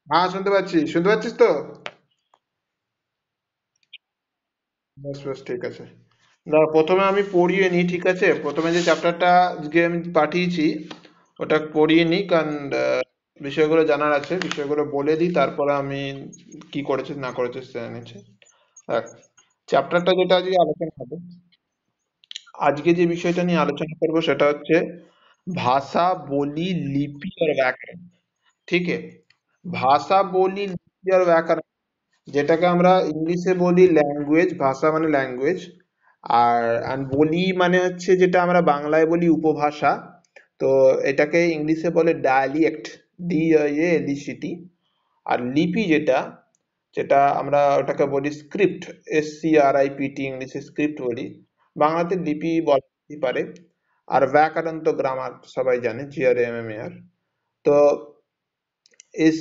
হ্যাঁ, শুনতে পাচ্ছি, শুনতে পাচ্ছিস তো? বেশ বেশ, ঠিক আছে। না, প্রথমে আমি পড়িয়ে নিই, ঠিক আছে? প্রথমে যে চ্যাপ্টারটা আজকে আমি পাঠিয়েছি ওটা পড়িয়ে নিই, কারণ বিষয়গুলো জানার আছে, বিষয়গুলো বলে দিই, তারপরে আমি কি করেছিস না করেছিস জেনে নিচ্ছি। দেখ, চ্যাপ্টারটা যেটা আজকে আলোচনা হবে, আজকে যে বিষয়টা নিয়ে আলোচনা করবো সেটা হচ্ছে भाषा बोली लिपि और व्याकरण। ठीक है, ভাষা বলি লিপি আর व्याकरण, যেটাকে আমরা ইংলিশে বলি ল্যাঙ্গুয়েজ, ভাষা মানে ল্যাঙ্গুয়েজ, আর বলি মানে হচ্ছে যেটা আমরা বাংলায় বলি উপভাষা। তো এটাকে ইংলিশে বলে ডায়ালিয়েক্ট, DIALECT। আর লিপি যেটা, যেটা আমরা ওটাকে বলি স্ক্রিপ্ট, SCRIPT, ইংলিশে স্ক্রিপ্ট বলি, বাংলাতে লিপি বলতে পারে। আর व्याकरण तो ग्रामर सबाई जाने, GRAMAR। तो इस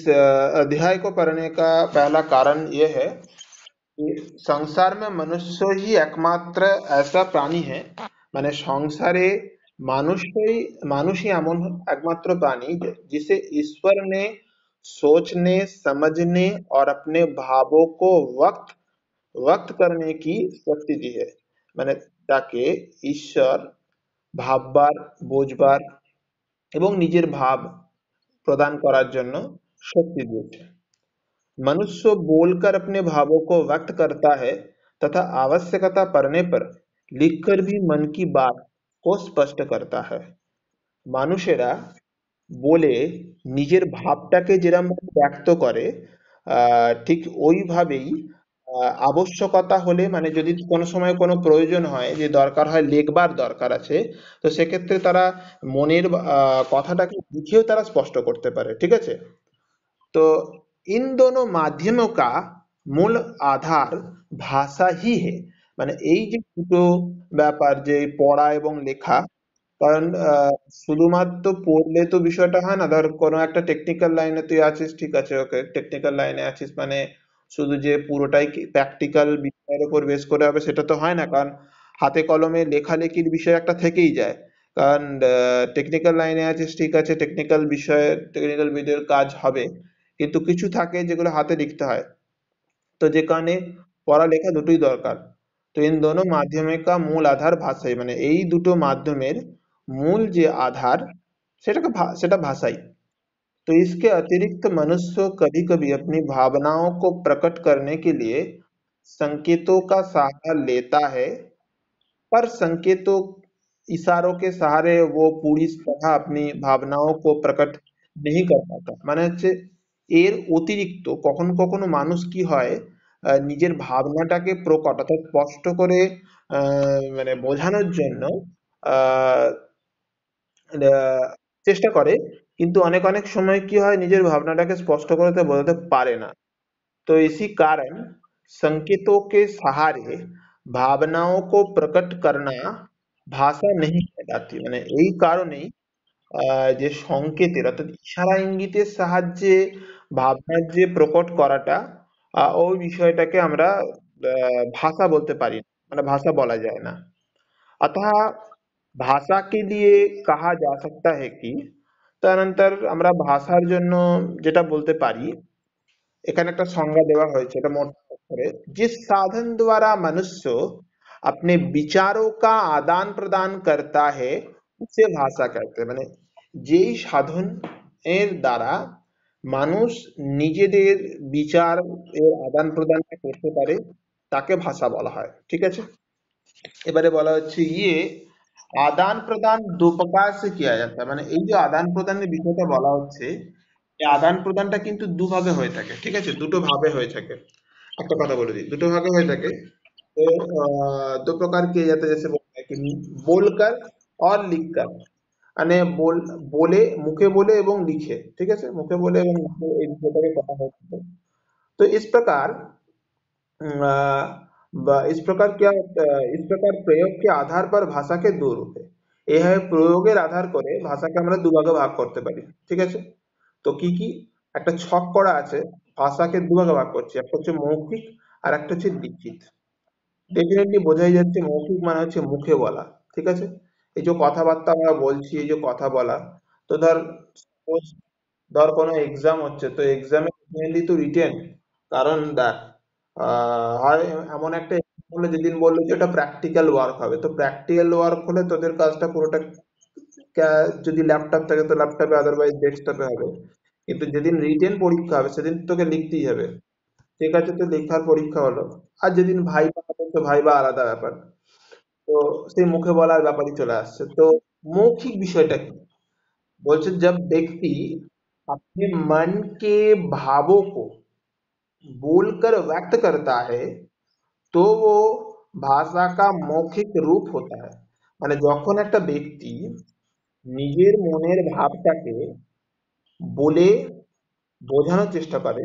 अध्याय को पढ़ने का पहला कारण यह है कि संसार में मनुष्य ही একমাত্র ऐसा प्राणी है, মানে সংসারে মানুষই মানুষই এমন একমাত্র প্রাণী जिसे ईश्वर ने सोचने समझने और अपने भावों को वक्त वक्त करने की शक्ति दी है। মানে তাকে ঈশ্বর ভাববার, বোঝবার এবং নিজের ভাব প্রদান করার জন্য শক্তি দিয়েছে। मनुष्य बोलकर अपने भावों को व्यक्त करता है तथा आवश्यकता पड़ने पर लिखकर भी मन की बात को स्पष्ट करता है। মানুষেরা বলে নিজের ভাবটাকে যেরকম ভাবে ব্যক্ত করে, ঠিক ওইভাবেই আবশ্যকতা হলে, মানে যদি কোনো সময় কোনো প্রয়োজন হয় যে দরকার হয় লেখবার দরকার আছে, তো সেক্ষেত্রে তারা মনের কথাটাকে লিখেও তারা স্পষ্ট করতে পারে, ঠিক আছে? तो इन दोनों माध्यमों का মূল আধার ভাষা হি হে। মানে এই যে দুটো ব্যাপার, যে পড়া এবং লেখা, কারণ শুধুমাত্র পড়লে তো বিষয়টা হয় না। ধর কোনো একটা টেকনিক্যাল লাইনে তুই আছিস, ঠিক আছে, ওকে, টেকনিক্যাল লাইনে আছিস মানে শুধু যে পুরোটাই প্র্যাকটিক্যাল বিষয়ের উপর বেস করে হবে সেটা তো হয় না, কারণ হাতে কলমে লেখালেখির বিষয় একটা থেকেই যায়। কারণ টেকনিক্যাল লাইনে আছিস, ঠিক আছে, টেকনিক্যাল বিষয়ে টেকনিক্যাল বিদের কাজ হবে, কিন্তু কিছু থাকে যেগুলো হাতে লিখতে হয়। তো যে কারণে পড়ালেখা দুটোই দরকার। তো इन दोनों माध्यम का मूल आधार भाषाई, মানে এই দুটো মাধ্যমের মূল যে আধার সেটা ভাষাই। तो इसके अतिरिक्त मनुष्य कभी कभी अपनी भावनाओं को प्रकट करने के लिए संकेतों का सहारा लेता है, पर संकेतों इशारों के सहारे वो पूरी तरह अपनी ভাবনাও को প্রকট नहीं कर पाता। মানে হচ্ছে এর অতিরিক্ত কখনো কখনো মানুষ কি হয়, নিজের ভাবনাটাকে প্রকট অর্থাৎ স্পষ্ট করে মানে বোঝানোর জন্য আহ আহ, চেষ্টা করে, কিন্তু অনেক অনেক সময় কি হয় নিজের ভাবনাটাকে স্পষ্ট করে তা বোঝাতে পারে না। तो इसी कारण संकेतों के सहारे भावनाओं को प्रकट करना ভাষা नहीं कहलाती। মানে এই কারণেই যে সংকেতের অর্থাৎ ইশারা ইঙ্গিতের সাহায্যে ভাবনার যে প্রকট করাটা, ওই বিষয়টাকে আমরা ভাষা বলতে পারি না, মানে ভাষা বলা যায় না। अतः ভাষা के लिए कहा जा सकता है कि, তার আমরা ভাষার জন্য যেটা বলতে পারি, এখানে একটা সংজ্ঞা দেওয়া হয়েছে, এটা মোট করে, जिस साधन द्वारा मनुष्य अपने विचारों का आदान प्रदान करता है उसे ভাষা कहते हैं। মানে যেই সাধন এর দ্বারা মানুষ নিজেদের বিচার এর আদান প্রদানটা করতে পারে তাকে ভাষা বলা হয়, ঠিক আছে? এবারে বলা হচ্ছে আদান প্রদান দু প্রকার से किया जाता है। মানে এই যে আদান প্রদানের বিষয়টা বলা হচ্ছে, এই আদান প্রদানটা কিন্তু দুভাবে হয়ে থাকে, ঠিক আছে, দুটো ভাবে হয়ে থাকে। একটা কথা বলে দিই, দুটো ভাগে হয়ে থাকে। तो दो प्रकार किए जाते हैं, जैसे बोलते हैं कि बोलकर और लिखकर। মানে বলে, মুখে বলে এবং লিখে, ঠিক আছে, মুখে বলে এবং লিখে, এই বিষয়টাকে কথা হয়ে থাকে। तो इस प्रकार इस प्रकार क्या होता है, इस प्रकार प्रयोग के आधार पर भाषा के दो रूप है। এভাবে প্রয়োগের আধার করে ভাষাকে আমরা দুভাগে ভাগ করতে পারি, ঠিক আছে? তো কি কি, একটা ছক করা আছে, ভাষাকে দুভাগে ভাগ করছি, একটা হচ্ছে মৌখিক আর একটা হচ্ছে লিখিত। ডেফিনেটলি বোঝাই যাচ্ছে মৌখিক মানে হচ্ছে মুখে বলা, ঠিক আছে, এই যে কথাবার্তা আমরা বলছি, এই যে কথা বলা। তো ধর suppose, ধর কোনো এক্সাম হচ্ছে, তো এক্সামে মেনলি তো রিটেন। কারণ দেখ, হয় এমন একটা বললো, যেদিন বললো যে ওটা প্র্যাকটিক্যাল ওয়ার্ক হবে, তো প্র্যাকটিক্যাল ওয়ার্ক হলে তোদের কাজটা পুরোটা যদি ল্যাপটপ থাকে তো ল্যাপটপে, আদারওয়াইজ ডেস্কটপে হবে। কিন্তু যেদিন রিটেন পরীক্ষা হবে সেদিন তোকে লিখতেই হবে। ঠিক আছে, তো লেখার পরীক্ষা হলো। আর যেদিন ভাইবা হবে তো ভাইবা আলাদা ব্যাপার। তো সেই মুখে বলার ব্যাপারই চলে আসছে। তো মৌখিক বিষয়টা কি বলছে, जब व्यक्ति अपने मन के भावों को बोलकर व्यक्त करता है तो वो ভাষা का মৌখিক রূপ होता है। মানে যখন একটা ব্যক্তি নিজের মনের ভাবটাকে বলে বোঝানোর চেষ্টা করে,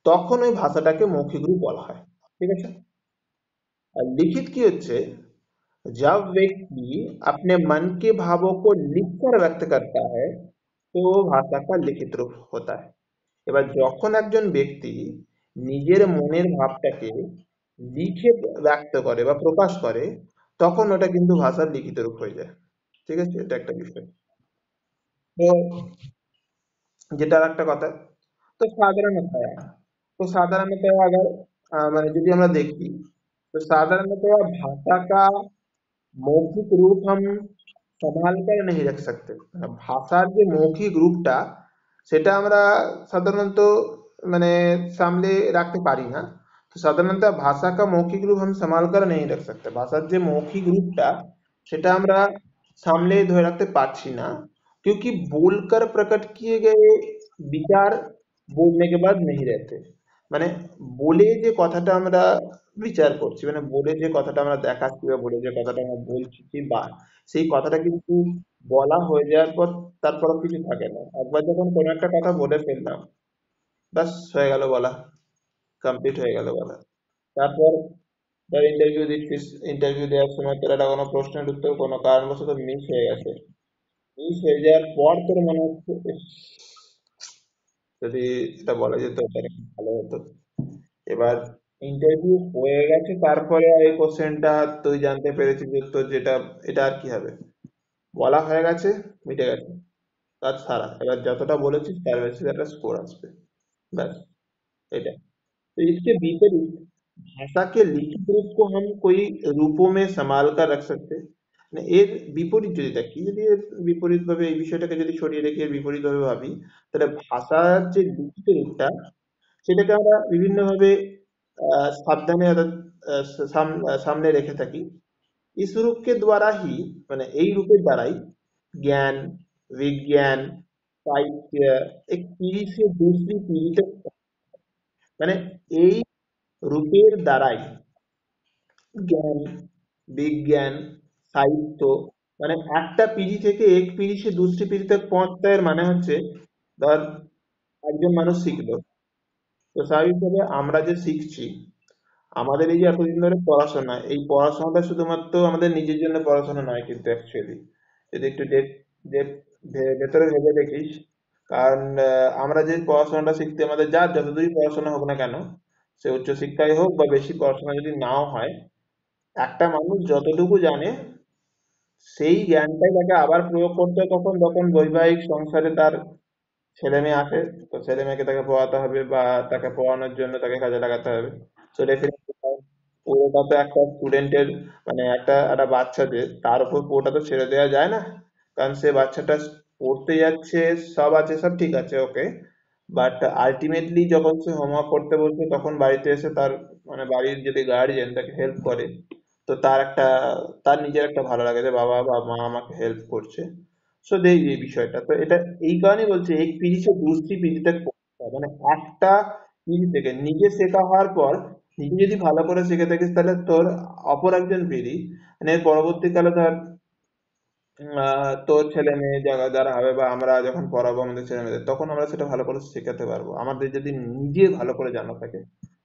তখন ওই ভাষাটাকে মৌখিক রূপ বলা হয়। ঠিক আছে। আর লিখিত কি হচ্ছে, जब व्यक्ति अपने मन के भावों को लिखकर व्यक्त करता है तो वो ভাষা का লিখিত রূপ होता है। এবার যখন একজন ব্যক্তি নিজের মনের ভাবটাকে লিখে ব্যক্ত করে বা প্রকাশ করে, তখন ওটা কিন্তু ভাষার লিখিত রূপ হয়ে যায়। ঠিক আছে, এটা একটা বিষয়। তো যেটা আর একটা কথা, तो साधारणतः तो साधारणतः अगर মানে যদি আমরা দেখি, तो साधारणतः भाषा का মৌখিক রূপ हम संभाल कर नहीं रख सकते। ভাষার যে মৌখিক রূপটা সেটা আমরা সাধারণত মানে সামলে রাখতে পারি না। তো সাধারণত ভাষা का मौखिक रूप हम संभाल कर नहीं रख सकते। ভাষার যে মৌখিক রূপটা সেটা আমরা সামলে ধরে রাখতে পারছি না, क्योंकि बोलकर प्रकट किए गए विचार बोलने के बाद नहीं रहते। মানে বলে যে কথাটা আমরা বিচার করছি, মানে বলে যে কথাটা আমরা দেখাচ্ছি বা বলে যে কথাটা আমরা বলছি, বা সেই কথাটা কিন্তু বলা হয়ে যাওয়ার পর তারপর আর কিছু থাকে না। একবার যখন কোনো একটা কথা বলে ফেললাম, ব্যাস হয়ে গেল বলা, কমপ্লিট হয়ে গেল বলা। তারপর ধর ইন্টারভিউ দিচ্ছিস, ইন্টারভিউ দেওয়ার সময় তোর একটা কোনো প্রশ্নের উত্তর কোনো কারণবশত মিস হয়ে গেছে। মিস হয়ে যাওয়ার পর তোর মনে হচ্ছে, "ইস, যদি এটা বলা যেত তাহলে খুব ভালো হতো।" এবার ইন্টারভিউ হয়ে গেছে, তারপরে এই কোশ্চেনটা তুই জানতে পেরেছিস যে তোর যেটা, এটা আর কি হবে, বলা হয়ে গেছে, মিটে গেছে, কাজ সারা। এবার যতটা বলেছিস তার বেশি একটা স্কোর আসবে, ব্যাস, এটা। तो इसके विपरीत भाषा के लिखित रूप को हम कोई रूपों में संभाल कर रख सकते हैं। মানে এর বিপরীত যদি দেখি, যদি এর বিপরীত ভাবে এই বিষয়টাকে যদি সরিয়ে রেখে এর বিপরীত ভাবে ভাবি, তাহলে ভাষার যে লিখিত রূপটা সেটাকে আমরা বিভিন্নভাবে সাবধানে সামনে রেখে থাকি। इस रूप के द्वारा ही, মানে এই রূপের দ্বারাই জ্ঞান, বিজ্ঞান, সাহিত্য এক পিढ़ी से दूसरी पीढ़ी तक, মানে এই রূপের দ্বারাই জ্ঞান, বিজ্ঞান, সাহিত্য, মানে একটা পিढ़ी থেকে এক পিढ़ी से दूसरी पीढ़ी तक পৌঁছতে এর মানে হচ্ছে, ধর একজন মানুষ শিখলো, তো স্বাভাবিকভাবে আমরা যে শিখছি, আমাদের এই যে এতদিন ধরে পড়াশোনা, এই পড়াশোনাটা শুধুমাত্র আমাদের নিজের জন্য পড়াশোনা নয় কিন্তু অ্যাকচুয়ালি, যদি একটু ভেতরে ভেবে দেখিস। কারণ আমরা যে পড়াশোনাটা শিখতে, আমাদের যার যতদূরই পড়াশোনা হোক না কেন, সে উচ্চশিক্ষায় হোক বা বেশি পড়াশোনা যদি নাও হয়, একটা মানুষ যতটুকু জানে সেই জ্ঞানটাই তাকে আবার প্রয়োগ করতে হয় কখন, যখন বৈবাহিক সংসারে তার ছেলে মেয়ে আসে। তো ছেলে মেয়েকে তাকে পড়াতে হবে বা তাকে পড়ানোর জন্য তাকে কাজে লাগাতে হবে। তো ডেফিনেটলি পুরোটা তো একটা স্টুডেন্টের, মানে একটা একটা বাচ্চা যে, তার উপর পুরোটা তো ছেড়ে দেওয়া যায় না। কারণ সে বাচ্চাটা পড়তে যাচ্ছে, সব আছে, সব ঠিক আছে, ওকে, বাট আলটিমেটলি যখন সে হোমওয়ার্ক করতে বসবে তখন বাড়িতে এসে তার, মানে বাড়ির যদি গার্ডিয়ান তাকে হেল্প করে, তো তার একটা, তার নিজের একটা ভালো লাগে যে বাবা বা মা আমাকে হেল্প করছে। সো এই বিষয়টা তো, এটা এই কারণেই বলছি এক পিড়ি সে দুসরি পিড়ি তক পৌঁছতে হবে। মানে একটা পিড়ি থেকে নিজে শেখা হওয়ার পর, নিজে যদি ভালো করে শিখে থাকিস তাহলে তোর অপর একজন পিড়ি, মানে এর পরবর্তীকালে ধর তোর ছেলে মেয়ে যারা যারা হবে বা আমরা যখন পড়াবো আমাদের ছেলে মেয়েদের, তখন আমরা সেটা ভালো করে শেখাতে পারবো, আমাদের যদি নিজে ভালো করে জানা থাকে।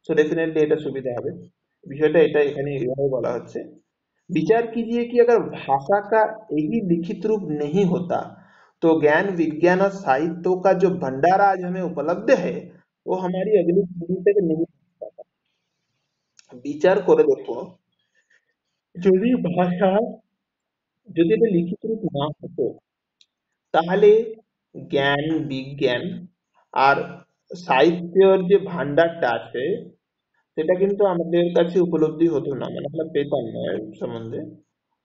সো डेफिनेटली এটা সুবিধা হবে। বিষয়টা এটা এখানে এইভাবে বলা হচ্ছে, विचार कीजिए कि अगर भाषा का यही लिखित रूप नहीं होता तो ज्ञान, विज्ञान और साहित्य का जो भंडार आज हमें उपलब्ध है वो हमारी अगली पीढ़ी तक नहीं पहुंच पाता। विचार করে দেখো, যদি ভাষা, যদি এটা লিখিত রূপ না হতো, তাহলে জ্ঞান, বিজ্ঞান আর সাহিত্যের যে ভান্ডারটা আছে সেটা কিন্তু আমাদের কাছে উপলব্धि হতো না, মানে আমরা পেতাম না এর সম্বন্ধে।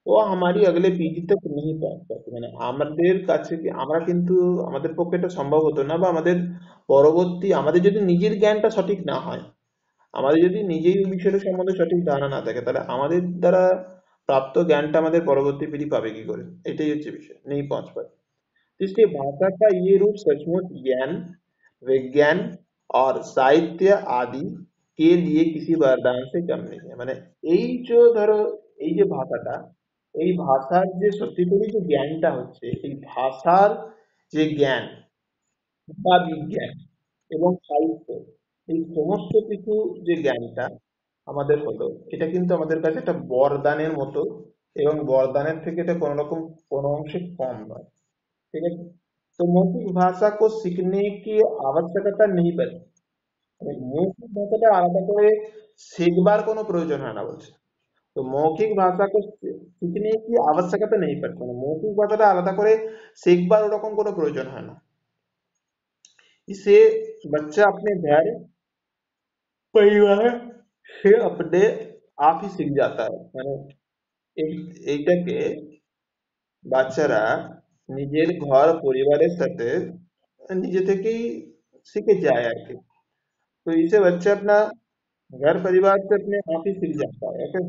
वो हमारी अगले पीढ़ी तक नहीं पहुंच पाती, মানে আমাদের কাছে আমরা কিন্তু আমাদের পক্ষে এটা সম্ভব হতো না, বা আমাদের পরবর্তী আমাদের যদি নিজের জ্ঞানটা সঠিক না হয়, আমাদের যদি নিজেই ওই বিষয়টা সম্বন্ধে সঠিক ধারণা না থাকে, তাহলে আমাদের দ্বারা প্রাপ্ত জ্ঞানটা আমাদের পরবর্তী পিढ़ी পাবে কি করে, এটাই হচ্ছে বিষয়, নেই পৌঁছ পাবে। तो इसलिए भाषा का ये रूप सचमुच ज्ञान, विज्ञान और साहित्य आदि के लिए किसी वरदान से कम नहीं है, মানে এই যে ধরো এই যে ভাষাটা, এই ভাষার যে সত্যি করে যে জ্ঞানটা হচ্ছে, এই ভাষার যে জ্ঞান বা বিজ্ঞান এবং সাহিত্য, এই সমস্ত কিছু যে জ্ঞানটা আমাদের হলো, এটা কিন্তু আমাদের কাছে একটা বরদানের মতো, এবং বরদানের থেকে এটা কোনো রকম কোনো অংশে কম নয়। ঠিক আছে। তো মৌখিক ভাষা को सीखने की आवश्यकता नहीं पड़ती, মানে মৌখিক ভাষাটা আলাদা করে শেখবার কোনো প্রয়োজন হয় না বলছে। তো মৌখিক ভাষা को सीखने की आवश्यकता नहीं पड़ती, মানে মৌখিক ভাষাটা আলাদা করে শেখবার ওরকম কোনো প্রয়োজন হয় না। इसे बच्चा अपने घर परिवार से अपने आप ही শিখ जाता है, মানে এইটাকে বাচ্চারা নিজের ঘর পরিবারের সাথে নিজে থেকেই শিখে যায় আর কি। तो इसे बच्चा अपना घर परिवार से अपने आप ही सीख जाता है, ओके।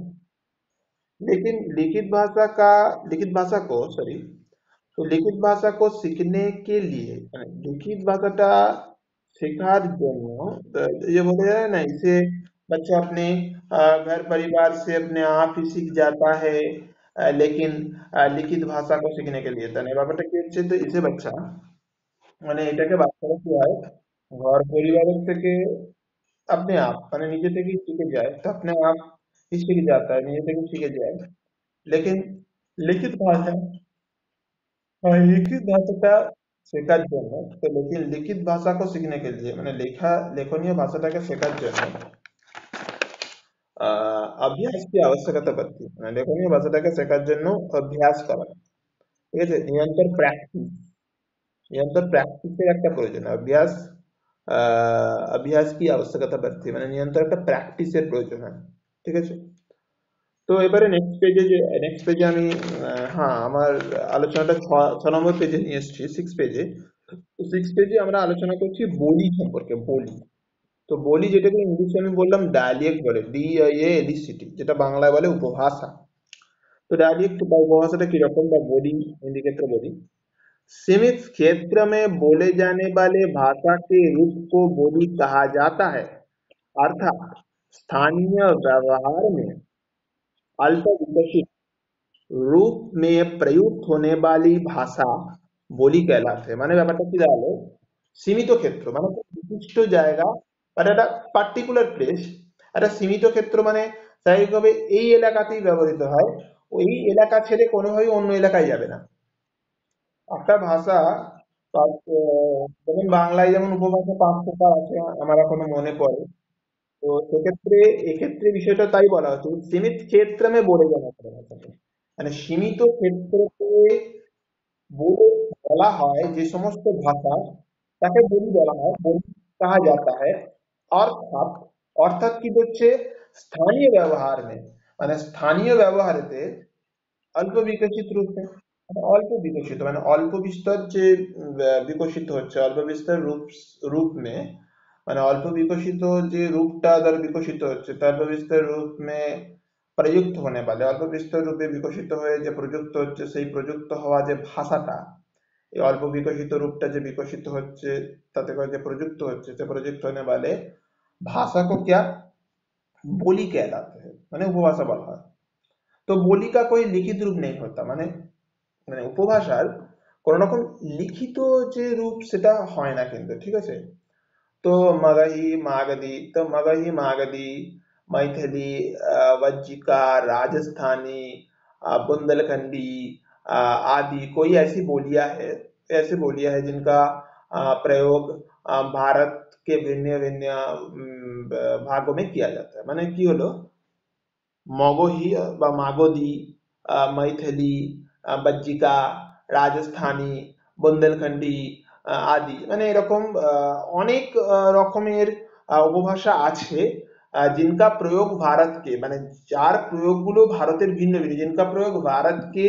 लेकिन लिखित भाषा को सॉरी, तो लिखित भाषा को सीखने के लिए लिखित भाषाটা শেখার জন্য ये बोला जाए ना, इसे बच्चा अपने घर परिवार से अपने आप ही सीख जाता है, लेकिन लिखित भाषा को सीखने के लिए তাহলে ব্যাপারটা কি হচ্ছে, তো इसे बच्चा মানে এটাকে বাচ্চারা কি হয়, ঘর পরিবারের থেকে अपने आप মানে নিজে থেকেই শিখে যায়, तो अपने आप ही सीख जाता है, নিজে থেকেই শিখে যায়। लेकिन लिखित भाषा लिखित भाषाটা শেখার জন্য, তো लेकिन लिखित भाषा को सीखने के लिए মানে লেখনীয় ভাষাটাকে শেখার জন্য अभ्यास की आवश्यकता पड़ती है, মানে লেখনীয় ভাষাটাকে শেখার জন্য অভ্যাস করা, ঠিক আছে, নিরন্তর প্র্যাকটিসের একটা প্রয়োজন, অভ্যাস কি আবশ্যকতা পড়ती है, মানে নিরন্তর একটা প্র্যাকটিসের প্রয়োজন হয়। ঠিক আছে। তো এবারে নেক্সট পেজে আমি হ্যাঁ আমার আলোচনাটা ছ নম্বর পেজে নিয়ে এসেছি, 6 পেজে। তো 6 পেজে আমরা আলোচনা করছি বলি সম্পর্কে, বলি। তো বলি যেটাকে ইংলিশে আমি বললাম ডায়ালিয়েক্ট বলে, DIALECT, যেটা বাংলায় বলে উপভাষা। तो डायलिएक्ट বা उपभाषा किरकम বা বলি, हिंदी क्षेत्र बोली सीमित क्षेत्र में बोले जाने वाले भाषा के रूप को बोली कहा जाता है, अर्थात स्थानीय व्यवहार में अल्प विकसित रूप में प्रयुक्त होने वाली भाषा बोली कहलाते हैं। মানে ব্যাপারটা কি দাঁড়ালো, সীমিত ক্ষেত্র মানে খুব নির্দিষ্ট জায়গা, মানে একটা পার্টিকুলার প্লেস, একটা সীমিত ক্ষেত্র, মানে স্বাভাবিকভাবে এই এলাকাতেই ব্যবহৃত হয়, ওই এলাকা ছেড়ে কোনোভাবেই অন্য এলাকায় যাবে না একটা ভাষা। যেমন বাংলায় যেমন উপভাষা 5 প্রকার আছে আমার এখনো মনে পড়ে। তো সেক্ষেত্রে এক্ষেত্রে বিষয়টা তাই বলা হচ্ছে, সীমিত ক্ষেত্র में बोले जाने वाले भाषा को, মানে সীমিত ক্ষেত্রকে বলে বলা হয় যে সমস্ত ভাষা, তাকে বলি বলা হয়, বলি कहा जाता है। অর্থাৎ অর্থাৎ কি হচ্ছে, স্থানীয় ব্যবহার মানে স্থানীয় ব্যবহারেতে অল্প বিকশিত রূপে, মানে অল্প বিকশিত মানে অল্প বিস্তর যে বিকশিত হচ্ছে, অল্প বিস্তর रूप में মানে অল্প বিকশিত যে রূপটা ধর বিকশিত হচ্ছে, তার অল্প বিস্তর रूप में প্রযুক্ত होने वाले অল্প বিস্তর রূপে বিকশিত হয়ে যে প্রযুক্ত হচ্ছে, সেই প্রযুক্ত হওয়া যে ভাষাটা, এই অল্প বিকশিত রূপটা যে বিকশিত হচ্ছে, তাতে করে যে প্রযুক্ত হচ্ছে, সে প্রযুক্ত होने वाले भाषा को क्या बोली कहलाते हैं, মানে উপভাষা বলা হয়। তো बोली का कोई लिखित रूप नहीं होता, মানে মানে উপভাষার কোন রকম লিখিত যে রূপ সেটা হয় না কিন্তু, ঠিক আছে। तो मगही मागधी मैथिली वज्जिका राजस्थानी बुंदेलखंडी आदि कोई ऐसी बोलियां है जिनका प्रयोग भारत के भिन्न भिन्न भागों में किया जाता है, माने কি হলো মগহী বা মাগধী मैथिली बज्जिका राजस्थानी बुंदेलखंडी আদি, মানে এরকম অনেক রকমের উপভাষা আছে, जिनका प्रयोग भारत के, মানে যার প্রয়োগগুলো ভারতের ভিন্ন ভিন্ন, जिनका प्रयोग भारत के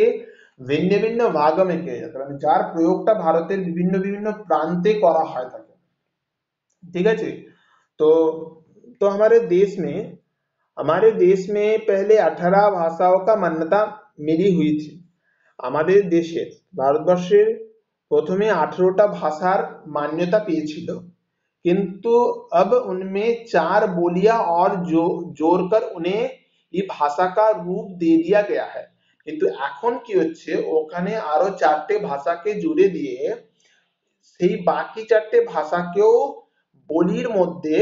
ভিন্ন ভিন্ন ভাগ में किया जाता है, মানে যার প্রয়োগটা ভারতের বিভিন্ন বিভিন্ন প্রান্তে করা হয় থাকে। ঠিক আছে। तो तो हमारे देश में पहले 18 भाषाओं का मान्यता मिली हुई थी। আমাদের দেশে ভারতবর্ষের প্রথমে 18টা ভাষার মান্যতা পেয়েছিল, किंतु अब उनमें 4 बोलियां और जोड़कर उन्हें ये भाषा का रूप दे दिया गया है। কিন্তু এখন কি হচ্ছে, ওখানে আরো 4টে ভাষাকে জুড়ে দিয়ে সেই বাকি 4টে ভাষাকেও বলির মধ্যে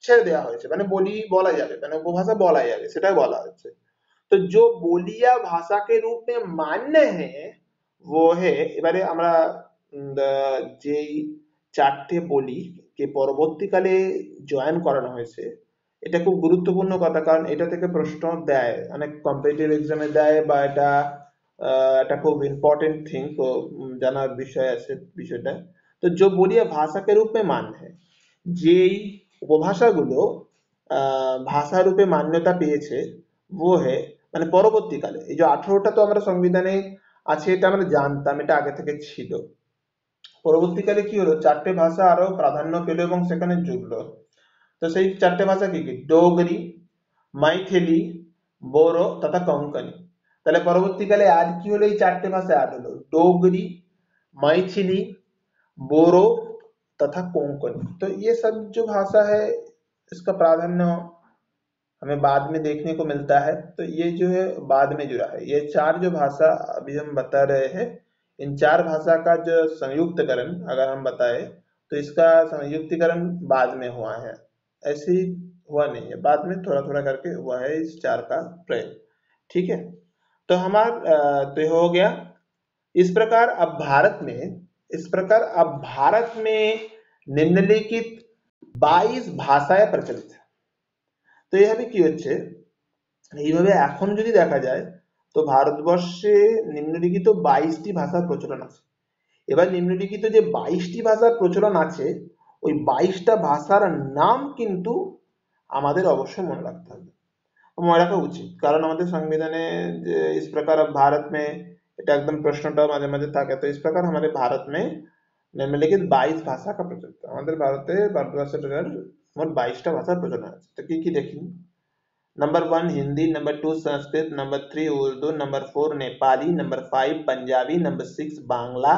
ছেড়ে দেওয়া হয়েছে, মানে বলি বলা যাবে, মানে উপভাষা বলা যাবে, সেটাই বলা হচ্ছে। तो जो बोलियां भाषा के रूप में मान्य है वो है, এবারে আমরা যেই 4টে বলি কে পরবর্তীকালে জয়েন করানো হয়েছে, এটা খুব গুরুত্বপূর্ণ কথা, কারণ এটা থেকে প্রশ্ন দেয়, অনেক কম্পিটিটিভ এক্সামে দেয়, বা এটা এটা খুব ইম্পর্টেন্ট থিং, তো জানার বিষয় আছে বিষয়টা। তো जो बोलियां भाषा के रूप में मान्य है, যেই উপভাষাগুলো ভাষা রূপে মান্যতা পেয়েছে, वो है, মানে পরবর্তীকালে এই যে 18টা তো আমরা সংবিধানে আছে, এটা আমরা জানতাম, এটা আগে থেকে ছিল। পরবর্তীকালে কি হলো, 4টে ভাষা আরো প্রাধান্য পেল এবং সেখানে জুড়লো। তো সেই 4টে ভাষা কি কি, ডোগরি, মাইথিলি, बोरो तथा कोंकणी। তাহলে পরবর্তীকালে আজ কি হলো, এই 4টে ভাষা আদ হলো, डोगरी, मैथिली, बोरो तथा कोंकणी। तो ये सब जो भाषा है, इसका प्राधान्य हमें बाद में देखने को मिलता है। तो ये जो है बाद में जुड़ा है, ये 4 जो भाषा अभी हम बता रहे हैं, इन 4 भाषा का जो संयुक्तकरण अगर हम बताए, तो इसका संयुक्तिकरण बाद में हुआ है, ऐसे ही हुआ नहीं है, बाद में थोड़ा थोड़ा करके हुआ है इस 4 का प्रयोग। ठीक है। तो तो ये हो गया। इस प्रकार अब भारत में निम्नलिखित 22 ভাষায় প্রচলিত। তো এইভাবে কি হচ্ছে, এইভাবে এখন যদি দেখা যায়, তো ভারতবর্ষে নিম্নলিখিত 22টি ভাষার প্রচলন আছে। এবার নিম্নলিখিত যে 22টি ভাষার প্রচলন আছে, ওই 22টা ভাষার নাম কিন্তু আমাদের অবশ্যই মনে রাখতে হবে, মনে রাখা উচিত, কারণ আমাদের সংবিधाने যে इस प्रकार अब भारत में, এটা একদম প্রশ্নটা মাঝে মাঝে থাকে। তো इस प्रकार हमारे भारत में निम्नलिखित 22 ভাষা का प्रचलित, আমাদের ভারতবর্ষে টোটাল মোট 22টা ভাষার প্রচলন আছে। তো কি কি দেখি। Number 1 Hindi, number 2 Sanskrit, number 3 Urdu, number 4 Nepali, number 5 Punjabi, number 6 Bangla,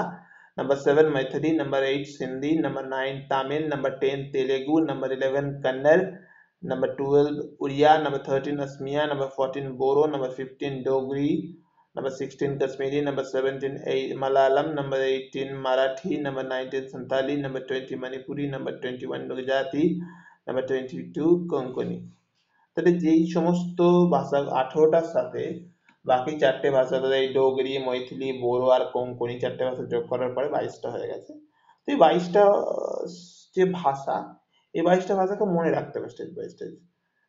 number 7 Maithili, number 8 Sindhi, number 9 Tamil, number 10 Telugu, number 11 Kannada, number 12 Oriya, number 13 Asamiya, number 14 Boro, number 15 Dogri, number 16 Kashmiri, number 17 Malayalam, number 18 Marathi, number 19 Santali, number 20 Manipuri, number 21 Gujarati, number 22 Konkani. তাহলে যেই সমস্ত ভাষা 18টার সাথে বাকি 4টে ভাষা, এই ডোগরি, মৈথিলি, বোরো আর কোঙ্কনি 4টে ভাষা যোগ করার পরে 22টা হয়ে গেছে। তো এই 22টা যে ভাষা, এই 22টা ভাষাকে মনে রাখতে হবে স্টেজ বাই স্টেজ।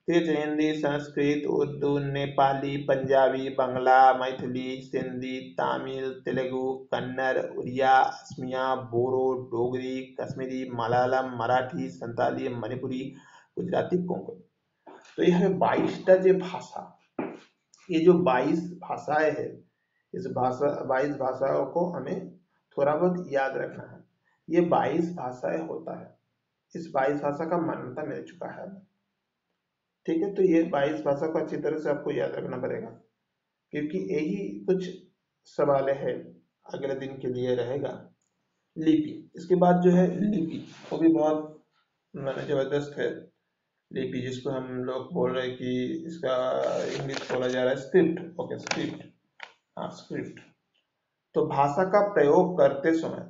ঠিক আছে। হিন্দি, সংস্কৃত, উর্দু, নেপালি, पंजाबी, বাংলা, मैथिली, सिंधी, तमिल, तेलुगु, कन्नड़, उड़िया, असमिया, बोरो, डोगरी, कश्मीरी, मलयालम, मराठी, संताली, मणिपुरी, गुजराती, कोंकणी। तो यह है 22टा जो भाषा, ये जो 22 भाषाएं है, इस 22 भाषाओं को हमें थोड़ा बहुत याद रखना है। ये 22 भाषाएं होता है, इस 22 भाषा का मान्यता मिल चुका है। ठीक है। तो ये 22 भाषा को अच्छी तरह से आपको याद रखना पड़ेगा, क्योंकि यही कुछ सवाल है अगले दिन के लिए रहेगा। लिपि, इसके बाद जो है लिपि, वो भी बहुत जबरदस्त है। लिपि जिसको हम लोग बोल रहे हैं कि इसका इंग्लिश बोला जा रहा है स्क्रिप्ट। ओके, स्क्रिप्ट, हाँ स्क्रिप्ट। तो भाषा का प्रयोग करते समय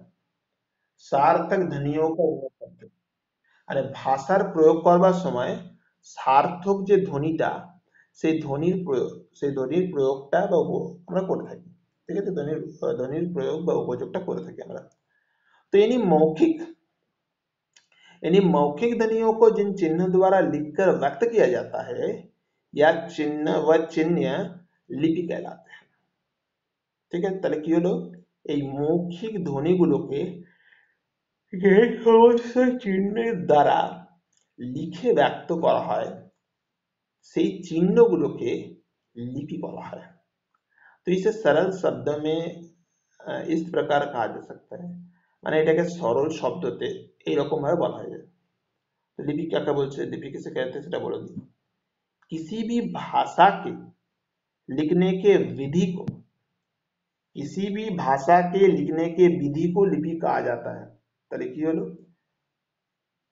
सार्थक ध्वनियों का उपयोग करते, মানে ভাষার প্রয়োগ করবার সময় সার্থক যে ধ্বনিটা, সেই ধ্বনির প্রয়োগটা বা আমরা করে থাকি। ঠিক আছে। ধ্বনির প্রয়োগ বা উপযোগটা করে থাকি আমরা। তো यानी मौखिक ध्वनियों को जिन चिन्ह द्वारा लिखकर व्यक्त किया जाता है, या चिन्ह लिपि कहलाते हैं। ठीक है। তাহলে কি হলো, এই মৌখিক ধ্বনিগুলোকে এই সমস্ত চিহ্নের দ্বারা লিখে ব্যক্ত করা হয় সেই চিহ্নগুলোকে लिपि বলা হয়। तो इसे सरल शब्द में इस प्रकार कहा जा सकता है, মানে এটাকে সরল শব্দতে এইরকম ভাবে বলা হয়। तो लिपि क्या क्या बोलते हैं, लिपि किसे कहते हैं সেটা বলে দিই। किसी भी भाषा के लिखने के विधि को किसी भी भाषा के लिखने के विधि को लिपि कहा जाता है। তাহলে কি হলো,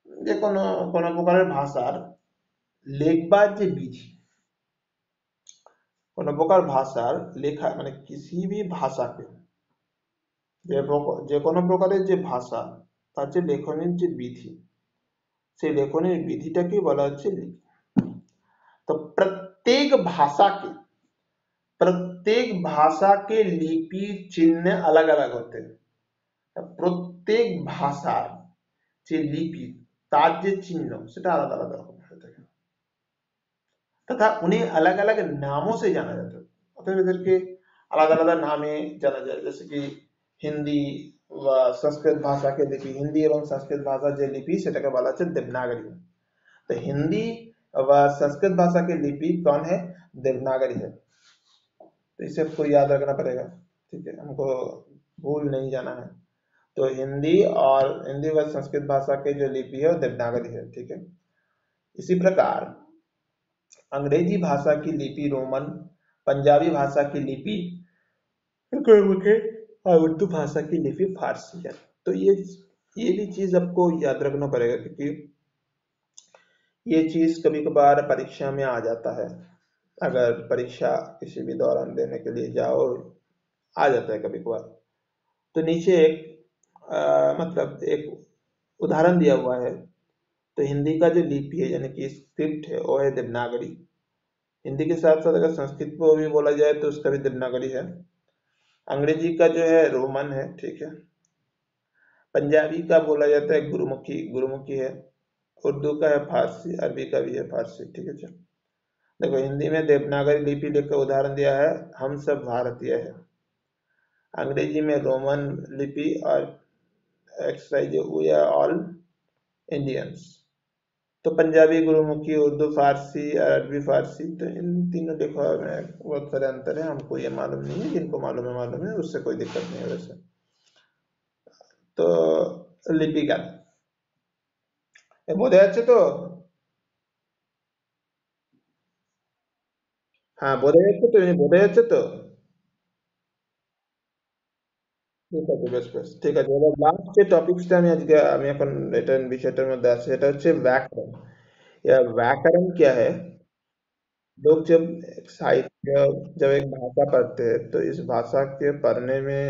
যে কোনো কোনো প্রকারের ভাষার লেখবার যে বিধি, কোনো প্রকার ভাষার লেখা মানে किसी भी भाषा के যে কোনো প্রকারের যে ভাষা তার যে লেখনের যে বিধি, সেই লেখনের বিধিটাকে বলা হচ্ছে লিপি। तो प्रत्येक भाषा के लिपि चिन्ह अलग अलग होते हैं। প্রত্যেক ভাষার যে লিপি তার যে চিহ্ন সেটা আলাদা আলাদা রকম হয়ে থাকে, तथा उन्हें अलग अलग नामों से जाना जाता है। অতএব এদেরকে আলাদা আলাদা নামে জানা যায়, जैसे कि হিন্দি বা সংস্কৃত ভাষাকে লিপি, হিন্দি এবং সংস্কৃত ভাষার যে লিপি সেটাকে বলা হচ্ছে देवनागरी। तो हिंदी व संस्कृत भाषा की लिपि कौन है, देवनागरी है। तो इसे आपको याद रखना पड़ेगा, ठीक है, हमको भूल नहीं जाना है। तो हिंदी व संस्कृत भाषा के जो लिपि है वो देवनागरी है, ठीक है। इसी प्रकार अंग्रेजी भाषा की लिपि रोमन, पंजाबी भाषा की लिपि गुरमुखी और उर्दू भाषा की लिपि फारसी है। तो ये भी चीज आपको याद रखना पड़ेगा, क्योंकि ये चीज कभी कभार परीक्षा में आ जाता है। अगर परीक्षा किसी भी दौरान देने के लिए जाओ, आ जाता है कभी कभार। तो नीचे एक मतलब एक उदाहरण दिया हुआ है। तो हिंदी का जो लिपि है यानी कि स्क्रिप्ट है वो है देवनागरी। हिंदी के साथ साथ अगर संस्कृत को भी बोला जाए तो उसका भी देवनागरी है। अंग्रेजी का जो है रोमन है, ठीक है। पंजाबी का बोला जाता है गुरुमुखी, गुरुमुखी है। उर्दू का है फारसी, अरबी का भी है फारसी, ठीक है। चलो देखो, हिंदी में देवनागरी लिपि लिखकर उदाहरण दिया है, हम सब भारतीय है। अंग्रेजी में रोमन लिपि और exercise we are all Indians. तो पंजाबी गुरुमुखी, उर्दू फारसी, अरबी फारसी, तो इन तीनों लिखा में बहुत सारे अंतर है। हमको ये मालूम नहीं है, जिनको मालूम है उससे कोई दिक्कत नहीं है वैसे। तो लिपिका বোঝা যাচ্ছে তো? হ্যাঁ, বোঝা যাচ্ছে তো? বোঝা যাচ্ছে তো? ঠিক আছে, বেশ বেশ ঠিক আছে। এবার লাস্ট যে টপিকসটা আমি এখন এটা বিষয়টার মধ্যে আছে, সেটা হচ্ছে व्याकरण। या व्याकरण क्या है? लोग जब एक साहित्य जब एक भाषा पढ़ते हैं तो इस भाषा के पढ़ने में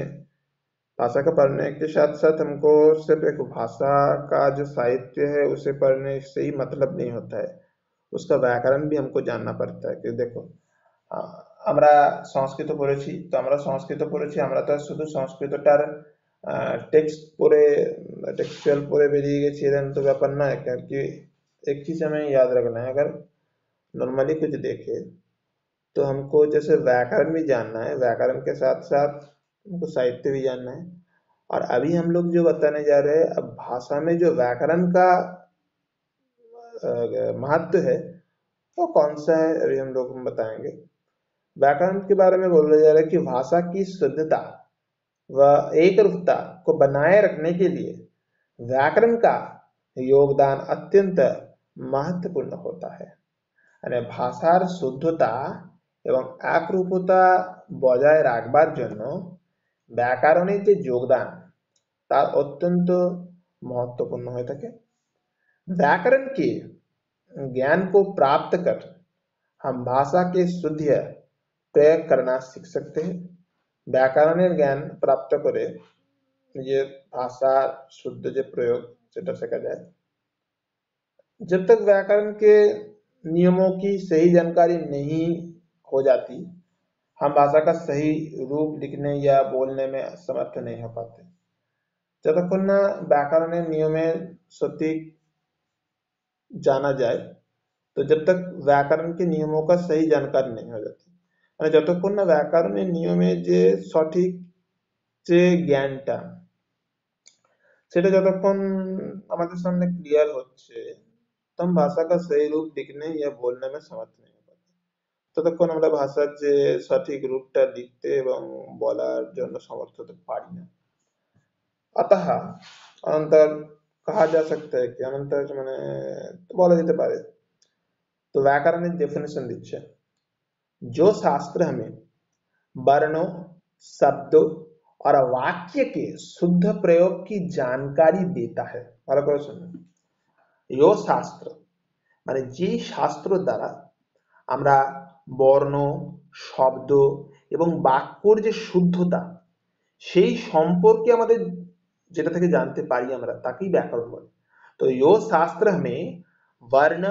भाषा का पढ़ने के साथ साथ हमको सिर्फ एक भाषा का जो साहित्य है उसे पढ़ने से ही मतलब नहीं होता है, उसका व्याकरण भी हमको जानना पड़ता है। कि देखो, আমরা সংস্কৃত পড়েছি, তো আমরা সংস্কৃত পড়েছি, আমরা তো আর শুধু সংস্কৃতটার টেক্সট পড়ে टेक्सचुअल পড়ে बेरिए গেছি এরকম तो ব্যাপার নয়। क्योंकि एक चीज हमें याद रखना है, अगर नॉर्मली कुछ देखे तो हमको जैसे व्याकरण भी जानना है, व्याकरण के साथ साथ हमको साहित्य भी जानना है। और अभी हम लोग जो बताने जा रहे हैं, अब भाषा में जो व्याकरण का महत्व है वो कौन सा है अभी हम लोग बताएंगे। व्याकरण के बारे में बोला जा रहा है कि भाषा की शुद्धता व एक रूपता को बनाए रखने के लिए व्याकरण का योगदान अत्यंत महत्वपूर्ण होता है। মানে ভাষার শুদ্ধতা এবং একরূপতা বজায় রাখবার জন্য ব্যাকরণের যে যোগদান তার অত্যন্ত महत्वपूर्ण হয়ে থাকে। व्याकरण के ज्ञान को प्राप्त कर हम भाषा के शुद्ध प्रयोग करना सीख सकते हैं। ব্যাকরণের জ্ঞান প্রাপ্ত করে যে ভাষার শুদ্ধ যে প্রয়োগ সেটা শেখা যায়। जब तक व्याकरण के नियमों की सही जानकारी नहीं हो जाती, हम भाषा का सही रूप लिखने या बोलने में समर्थ नहीं हो पाते। যতক্ষণ না ব্যাকরণের নিয়মে সঠিক জানা যায়, तो जब तक व्याकरण के नियमों का सही जानकारी नहीं हो जाती, মানে যতক্ষণ না ব্যাকরণের নিয়মে যে সঠিক যে জ্ঞানটা সেটা যতক্ষণ আমাদের সামনে ক্লিয়ার হচ্ছে, तो हम भाषा का सही रूप लिखने या बोलने में समर्थ नहीं हो पाते। ততক্ষণ আমরা ভাষার যে সঠিক রূপটা লিখতে এবং বলার জন্য সমর্থ হতে পারি না। अतः अनंतर कहा जा सकता है कि अनंतर মানে বলা যেতে পারে। तो व्याकरण एक डेफिनेशन दिচ্ছে, जो शास्त्र हमें वर्णों, शब्दों और वाक्य के शुद्ध प्रयोग की जानकारी देता है। ভালো করে শুনুন, यो শাস্ত্র মানে যে শাস্ত্র দ্বারা আমরা বর্ণ, শব্দ এবং বাক্যর যে শুদ্ধতা সেই সম্পর্কে আমাদের যেটা থেকে জানতে পারি আমরা তাকেই ব্যাকরণ বলে। तो यो शास्त्र हमें वर्ण,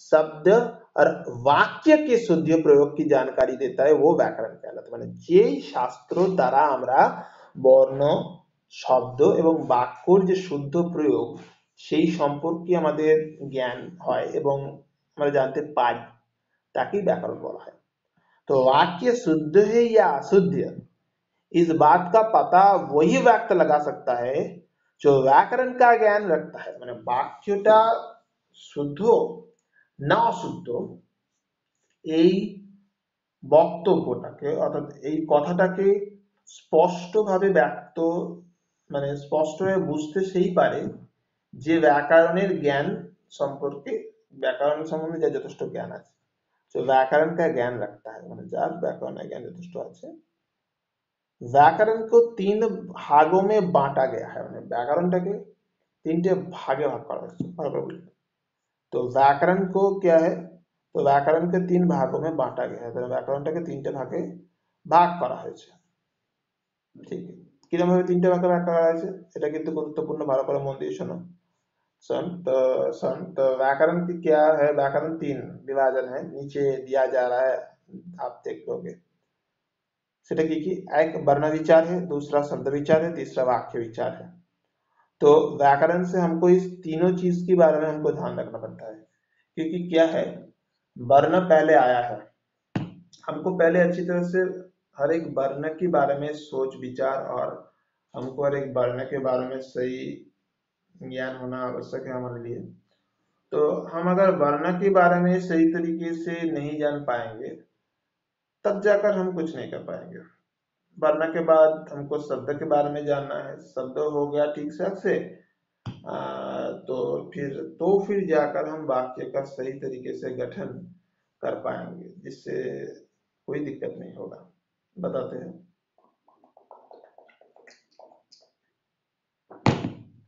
शब्द और वाक्य के शुद्ध प्रयोग की जानकारी देता है, वो व्याकरण कहलाता है। মানে যেই শাস্ত্র দ্বারা আমরা বর্ণ, শব্দ এবং বাক্যর যে শুদ্ধ প্রয়োগ সেই সম্পর্কে আমাদের জ্ঞান হয় এবং আমরা জানতে পারি তাকেই ব্যাকরণ বলা হয়। तो वाक्य शुद्ध है या अशुद्ध, इस बात का पता वही व्यक्ति लगा सकता है जो व्याकरण का ज्ञान रखता है। মানে বাক্যটা শুদ্ধ না অশুদ্ধ এই বক্তব্যটাকে অর্থাৎ এই কথাটাকে স্পষ্টভাবে ব্যক্ত মানে স্পষ্টভাবে বুঝতে সেই পারে যে ব্যাকরণের জ্ঞান সম্পর্কে व्याकरण সম্বন্ধে যার যথেষ্ট জ্ঞান আছে। तो व्याकरण का ज्ञान रखता है মানে যার ব্যাকরণের জ্ঞান যথেষ্ট আছে। व्याकरण को तीन भागों में बांटा गया है, মানে व्याकरणটাকে তিনটে ভাগে ভাগ করা হয়েছে। ভালো করে বুঝুন। तो व्याकरण को क्या है, तो व्याकरण के तीन भागों में बांटा गया है, तो व्याकरणটাকে তিনটে ভাগে ভাগ করা হয়েছে। ঠিক কিরকম ভাবে তিনটে ভাগে ভাগ করা হয়েছে এটা কিন্তু গুরুত্বপূর্ণ, ভালো করে মন দিয়ে শোনো। सुन तो व्याकरण की क्या है, व्याकरण तीन विभाजन है, नीचे दिया जा रहा है, आप देख लोगे। सेटा की एक वर्ण विचार है, दूसरा शब्द विचार है, तीसरा वाक्य विचार है। तो व्याकरण से हमको इस तीनों चीज के बारे में हमको ध्यान रखना पड़ता है, क्योंकि क्या है, वर्ण पहले आया है, हमको पहले अच्छी तरह से हर एक वर्ण के बारे में सोच विचार और हमको हर एक वर्ण के बारे में सही ज्ञान होना आवश्यक है हमारे लिए। तो हम अगर वर्ण के बारे में सही तरीके से नहीं जान पाएंगे तब जाकर हम कुछ नहीं कर पाएंगे। वर्ण के बाद हमको शब्द के बारे में जानना है, शब्द हो गया ठीक से तो फिर जाकर हम वाक्य का सही तरीके से गठन कर पाएंगे, जिससे कोई दिक्कत नहीं होगा। बताते हैं,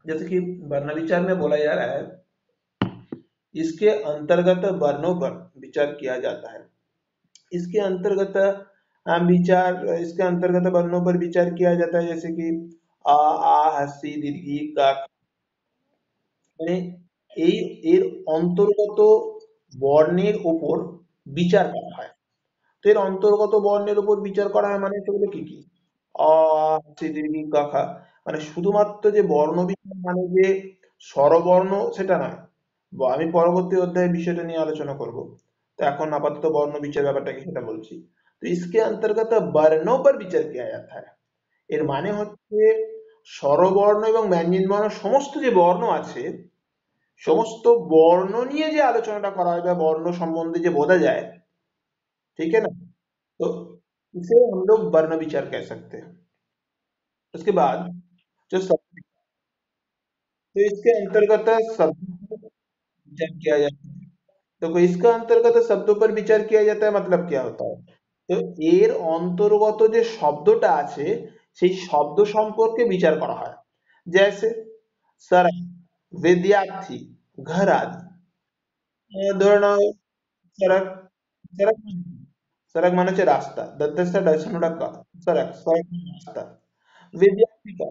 जैसे कि वर्ण विचार में बोला जा रहा है, इसके अंतर्गत वर्णों पर विचार किया जाता है। इसके अंतर्गत इसके अंतर्गत वर्णों पर विचार किया जाता है, जैसे कि आ हस्सी दीर्घी का, মানে এর অন্তর্গত বর্ণের উপর বিচার করা হয়। তো এর অন্তর্গত বর্ণের উপর বিচার করা হয় মানে সেগুলো কি কি, অ আ হস্যি দীর্ঘি কা খা, মানে শুধুমাত্র যে বর্ণ বিচার মানে যে স্বরবর্ণ সেটা নয়। আমি পরবর্তী অধ্যায়ে বিষয়টা নিয়ে আলোচনা করব, তো এখন আপাতত বর্ণ বিচার ব্যাপারটা কি সেটা বলছি। তো इसके अंतर्गत वर्णों पर विचार किया जाता है, এর মানে হচ্ছে স্বরবর্ণ এবং ব্যঞ্জন বর্ণ সমস্ত যে বর্ণ আছে সমস্ত বর্ণ নিয়ে যে আলোচনাটা করা হয় বা বর্ণ সম্বন্ধে যে বোঝা যায়, ठीक है ना, तो इसे हम लोग वर्ण विचार कह सकते हैं। उसके बाद जो शब्द, तो इसके अंतर्गत शब्द पर विचार किया जाता है। तो इसका अंतर्गत शब्दों पर विचार किया जाता है मतलब क्या होता है, তো এর অন্তর্গত যে শব্দটা আছে সেই শব্দ সম্পর্কে বিচার করা হয়। जैसे सड़क, विद्यार्थी, घर आदि। ধরে নাও सड़क, सड़क सड़क মানে হচ্ছে রাস্তা, দত্তস্থ দর্শনটা सड़क सड़क মানে রাস্তা। विद्यार्थी का,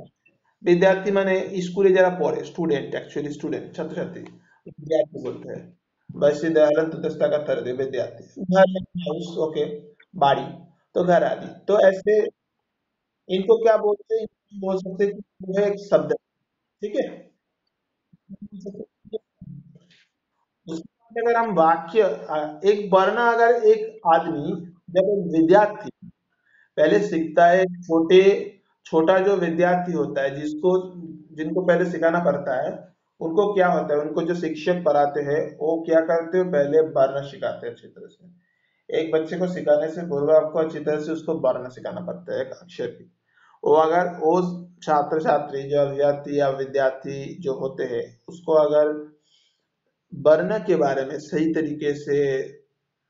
विद्यार्थी মানে স্কুলে যারা পড়ে, স্টুডেন্ট, एक्चुअली स्टूडेंट ছাত্রছাত্রী विद्यार्थी बोलते हैं। वैसे दयालन तटस्था का तरह विद्यार्थी, घर हाउस, ओके, बाड़ी, तो घर आदि। तो ऐसे इनको क्या बोलते हैं, इनको बोल सकते हैं कि जो है एक शब्द है, ठीक है। उसके बाद अगर हम वाक्य एक वर्ण, अगर एक आदमी जब एक विद्यार्थी पहले सीखता है, छोटा जो विद्यार्थी होता है जिसको जिनको पहले सिखाना पड़ता है, उनको क्या होता है, उनको जो शिक्षक पढ़ाते हैं वो क्या करते हैं, पहले वर्ण सिखाते हैं अच्छी तरह से। एक बच्चे को सिखाने से पूर्व आपको अच्छी तरह से उसको वर्ण सिखाना पड़ता है, एक अक्षर की। वो अगर वो छात्र छात्री जो अभ्यर्थी या विद्यार्थी जो होते हैं, उसको अगर वर्ण के बारे में सही तरीके से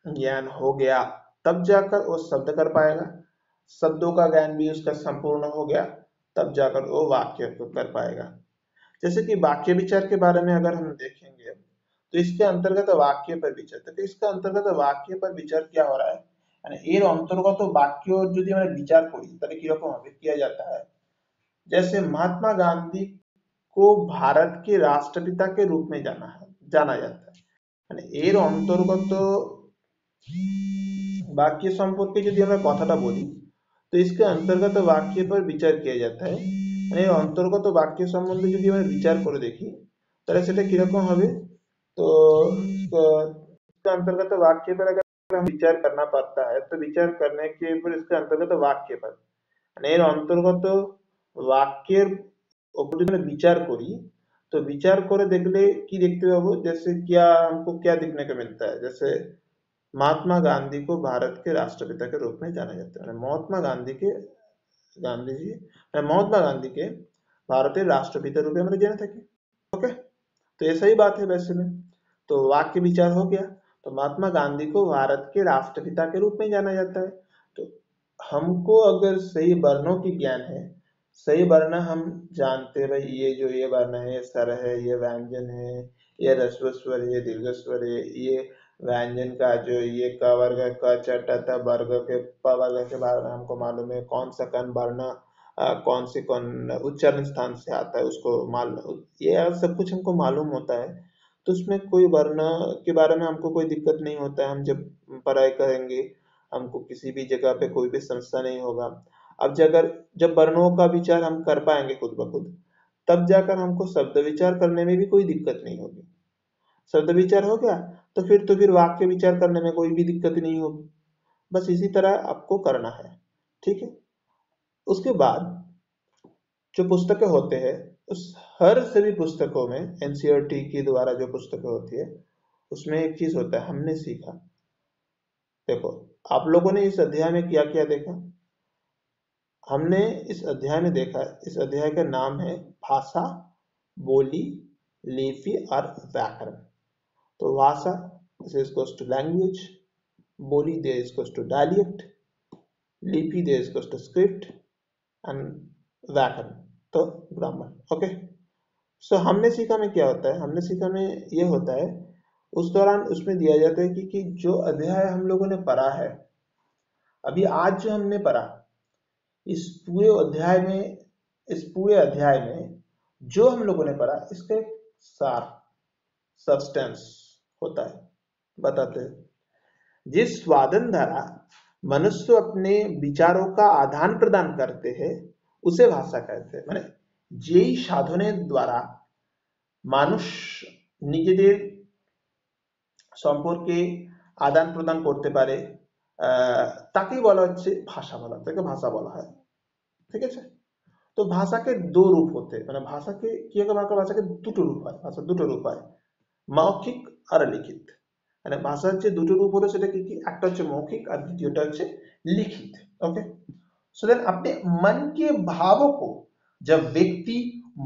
ज्ञान हो गया, तब जाकर वो शब्द कर पाएगा। शब्दों का ज्ञान भी उसका संपूर्ण हो गया, तब जाकर वो वाक्य को कर पाएगा। जैसे कि वाक्य विचार के बारे में अगर हम देखेंगे, तो इसके अंतर्गत वाक्य पर विचार, तो इसका अंतर्गत वाक्य पर विचार क्या हो रहा है, মানে এর অন্তর্গত বাক্য যদি আমরা বিচার করি তাহলে কিরকম হবে, किया जाता है। जैसे महात्मा गांधी को भारत के राष्ट्रपिता के रूप में जाना जाता है, মানে এর অন্তর্গত वाक्य সম্পর্কে যদি আমরা কথাটা বলি, তো इसके अंतर्गत वाक्य पर विचार किया जाता है। মানে এর অন্তর্গত বাক্য সম্বন্ধে যদি আমরা বিচার করে দেখি তাহলে সেটা কিরকম হবে। तो इसके अंतर्गत वाक्य पर अगर हम विचार करना पड़ता है, तो विचार करने के ऊपर इसके अंतर्गत वाक्य पर, মানে এর অন্তর্গত বাক্যের উপর যদি আমরা বিচার করি, तो विचार করে দেখলে কি দেখতে পাবো, जैसे क्या हमको क्या देखने को मिलता है, जैसे महात्मा गांधी को भारत के राष्ट्रपिता के रूप में जाना जाता है। महात्मा गांधी के गांधी जी महात्मा गांधी के भारतीय राष्ट्रपिता रूप में আমরা জেনে থাকি। ओके, तो ऐसा ही बात है वैसे में। तो वाक्य विचार हो गया, तो महात्मा गांधी को भारत के राष्ट्रपिता के रूप में जाना जाता है। तो हमको अगर सही वर्णों की ज्ञान है, सही वर्ण हम जानते हैं, भाई ये जो ये वर्ण है, ये स्वर है, ये व्यंजन है, ये ह्रस्व स्वर है, ये दीर्घ स्वर है, ये व्यंजन का जो ये क वर्ग क च ट त वर्ग के प वर्ग के बारे में हमको मालूम है, कौन सा कर्ण वर्ण कौन से कौन उच्चारण स्थान से आता है उसको ये सब कुछ हमको मालूम होता है। तो उसमें कोई वर्ण के बारे में हमको कोई दिक्कत नहीं होता है। हम जब पढ़ाई करेंगे, हमको किसी भी जगह पे कोई भी समस्या नहीं होगा। अब जब वर्णों का विचार हम कर पाएंगे खुद ब खुद, तब जाकर हमको शब्द विचार करने में भी कोई दिक्कत नहीं होगी। शब्द विचार हो गया तो फिर वाक्य विचार करने में कोई भी दिक्कत नहीं होगी। बस इसी तरह आपको करना है, ठीक है। उसके बाद जो पुस्तकें होते हैं, उस हर सभी पुस्तकों में एनसीईआरटी के द्वारा जो पुस्तकें होती है, उसमें एक चीज होता है, हमने सीखा। देखो, आप लोगों ने इस अध्याय में क्या क्या देखा, हमने इस अध्याय में देखा, इस अध्याय का नाम है भाषा, बोली, लिपि और व्याकरण। तो भाषा is equals to language, बोली there is equals to dialect, लिपि there is equals to script and व्याकरण तो ग्रामर। ओके, सो हमने सीखा में क्या होता है, हमने सीखा में ये होता है, उस दौरान उसमें दिया जाता है कि जो अध्याय हम लोगों ने पढ़ा है, अभी आज जो हमने पढ़ा, इस पूरे अध्याय में जो हम लोगों ने पढ़ा, इसका एक सार, सब्सटेंस होता है, बताते हैं। जिस स्वादन द्वारा मनुष्य अपने विचारों का आदान प्रदान करते हैं, उसे भाषा कहते हैं। माने যেই সাধনের দ্বারা মানুষ নিজেদের সম্পর্কে আদান প্রদান করতে পারে, তাকেই বলা হচ্ছে ভাষা, তাকে ভাষা বলা হয়, ঠিক আছে। তো ভাষাকে দो रूप होते हैं, মানে ভাষাকে কি হয়, ভাষাকে দুটো রূপ হয়, ভাষা দুটো রূপ হয়, মৌখিক আর লিখিত। মানে ভাষার যে দুটো রূপ হলো সেটা কি কি, একটা হচ্ছে মৌখিক আর দ্বিতীয়টা হচ্ছে लिखित। ओके, सो देन अपने मन के भावों को जब व्यक्ति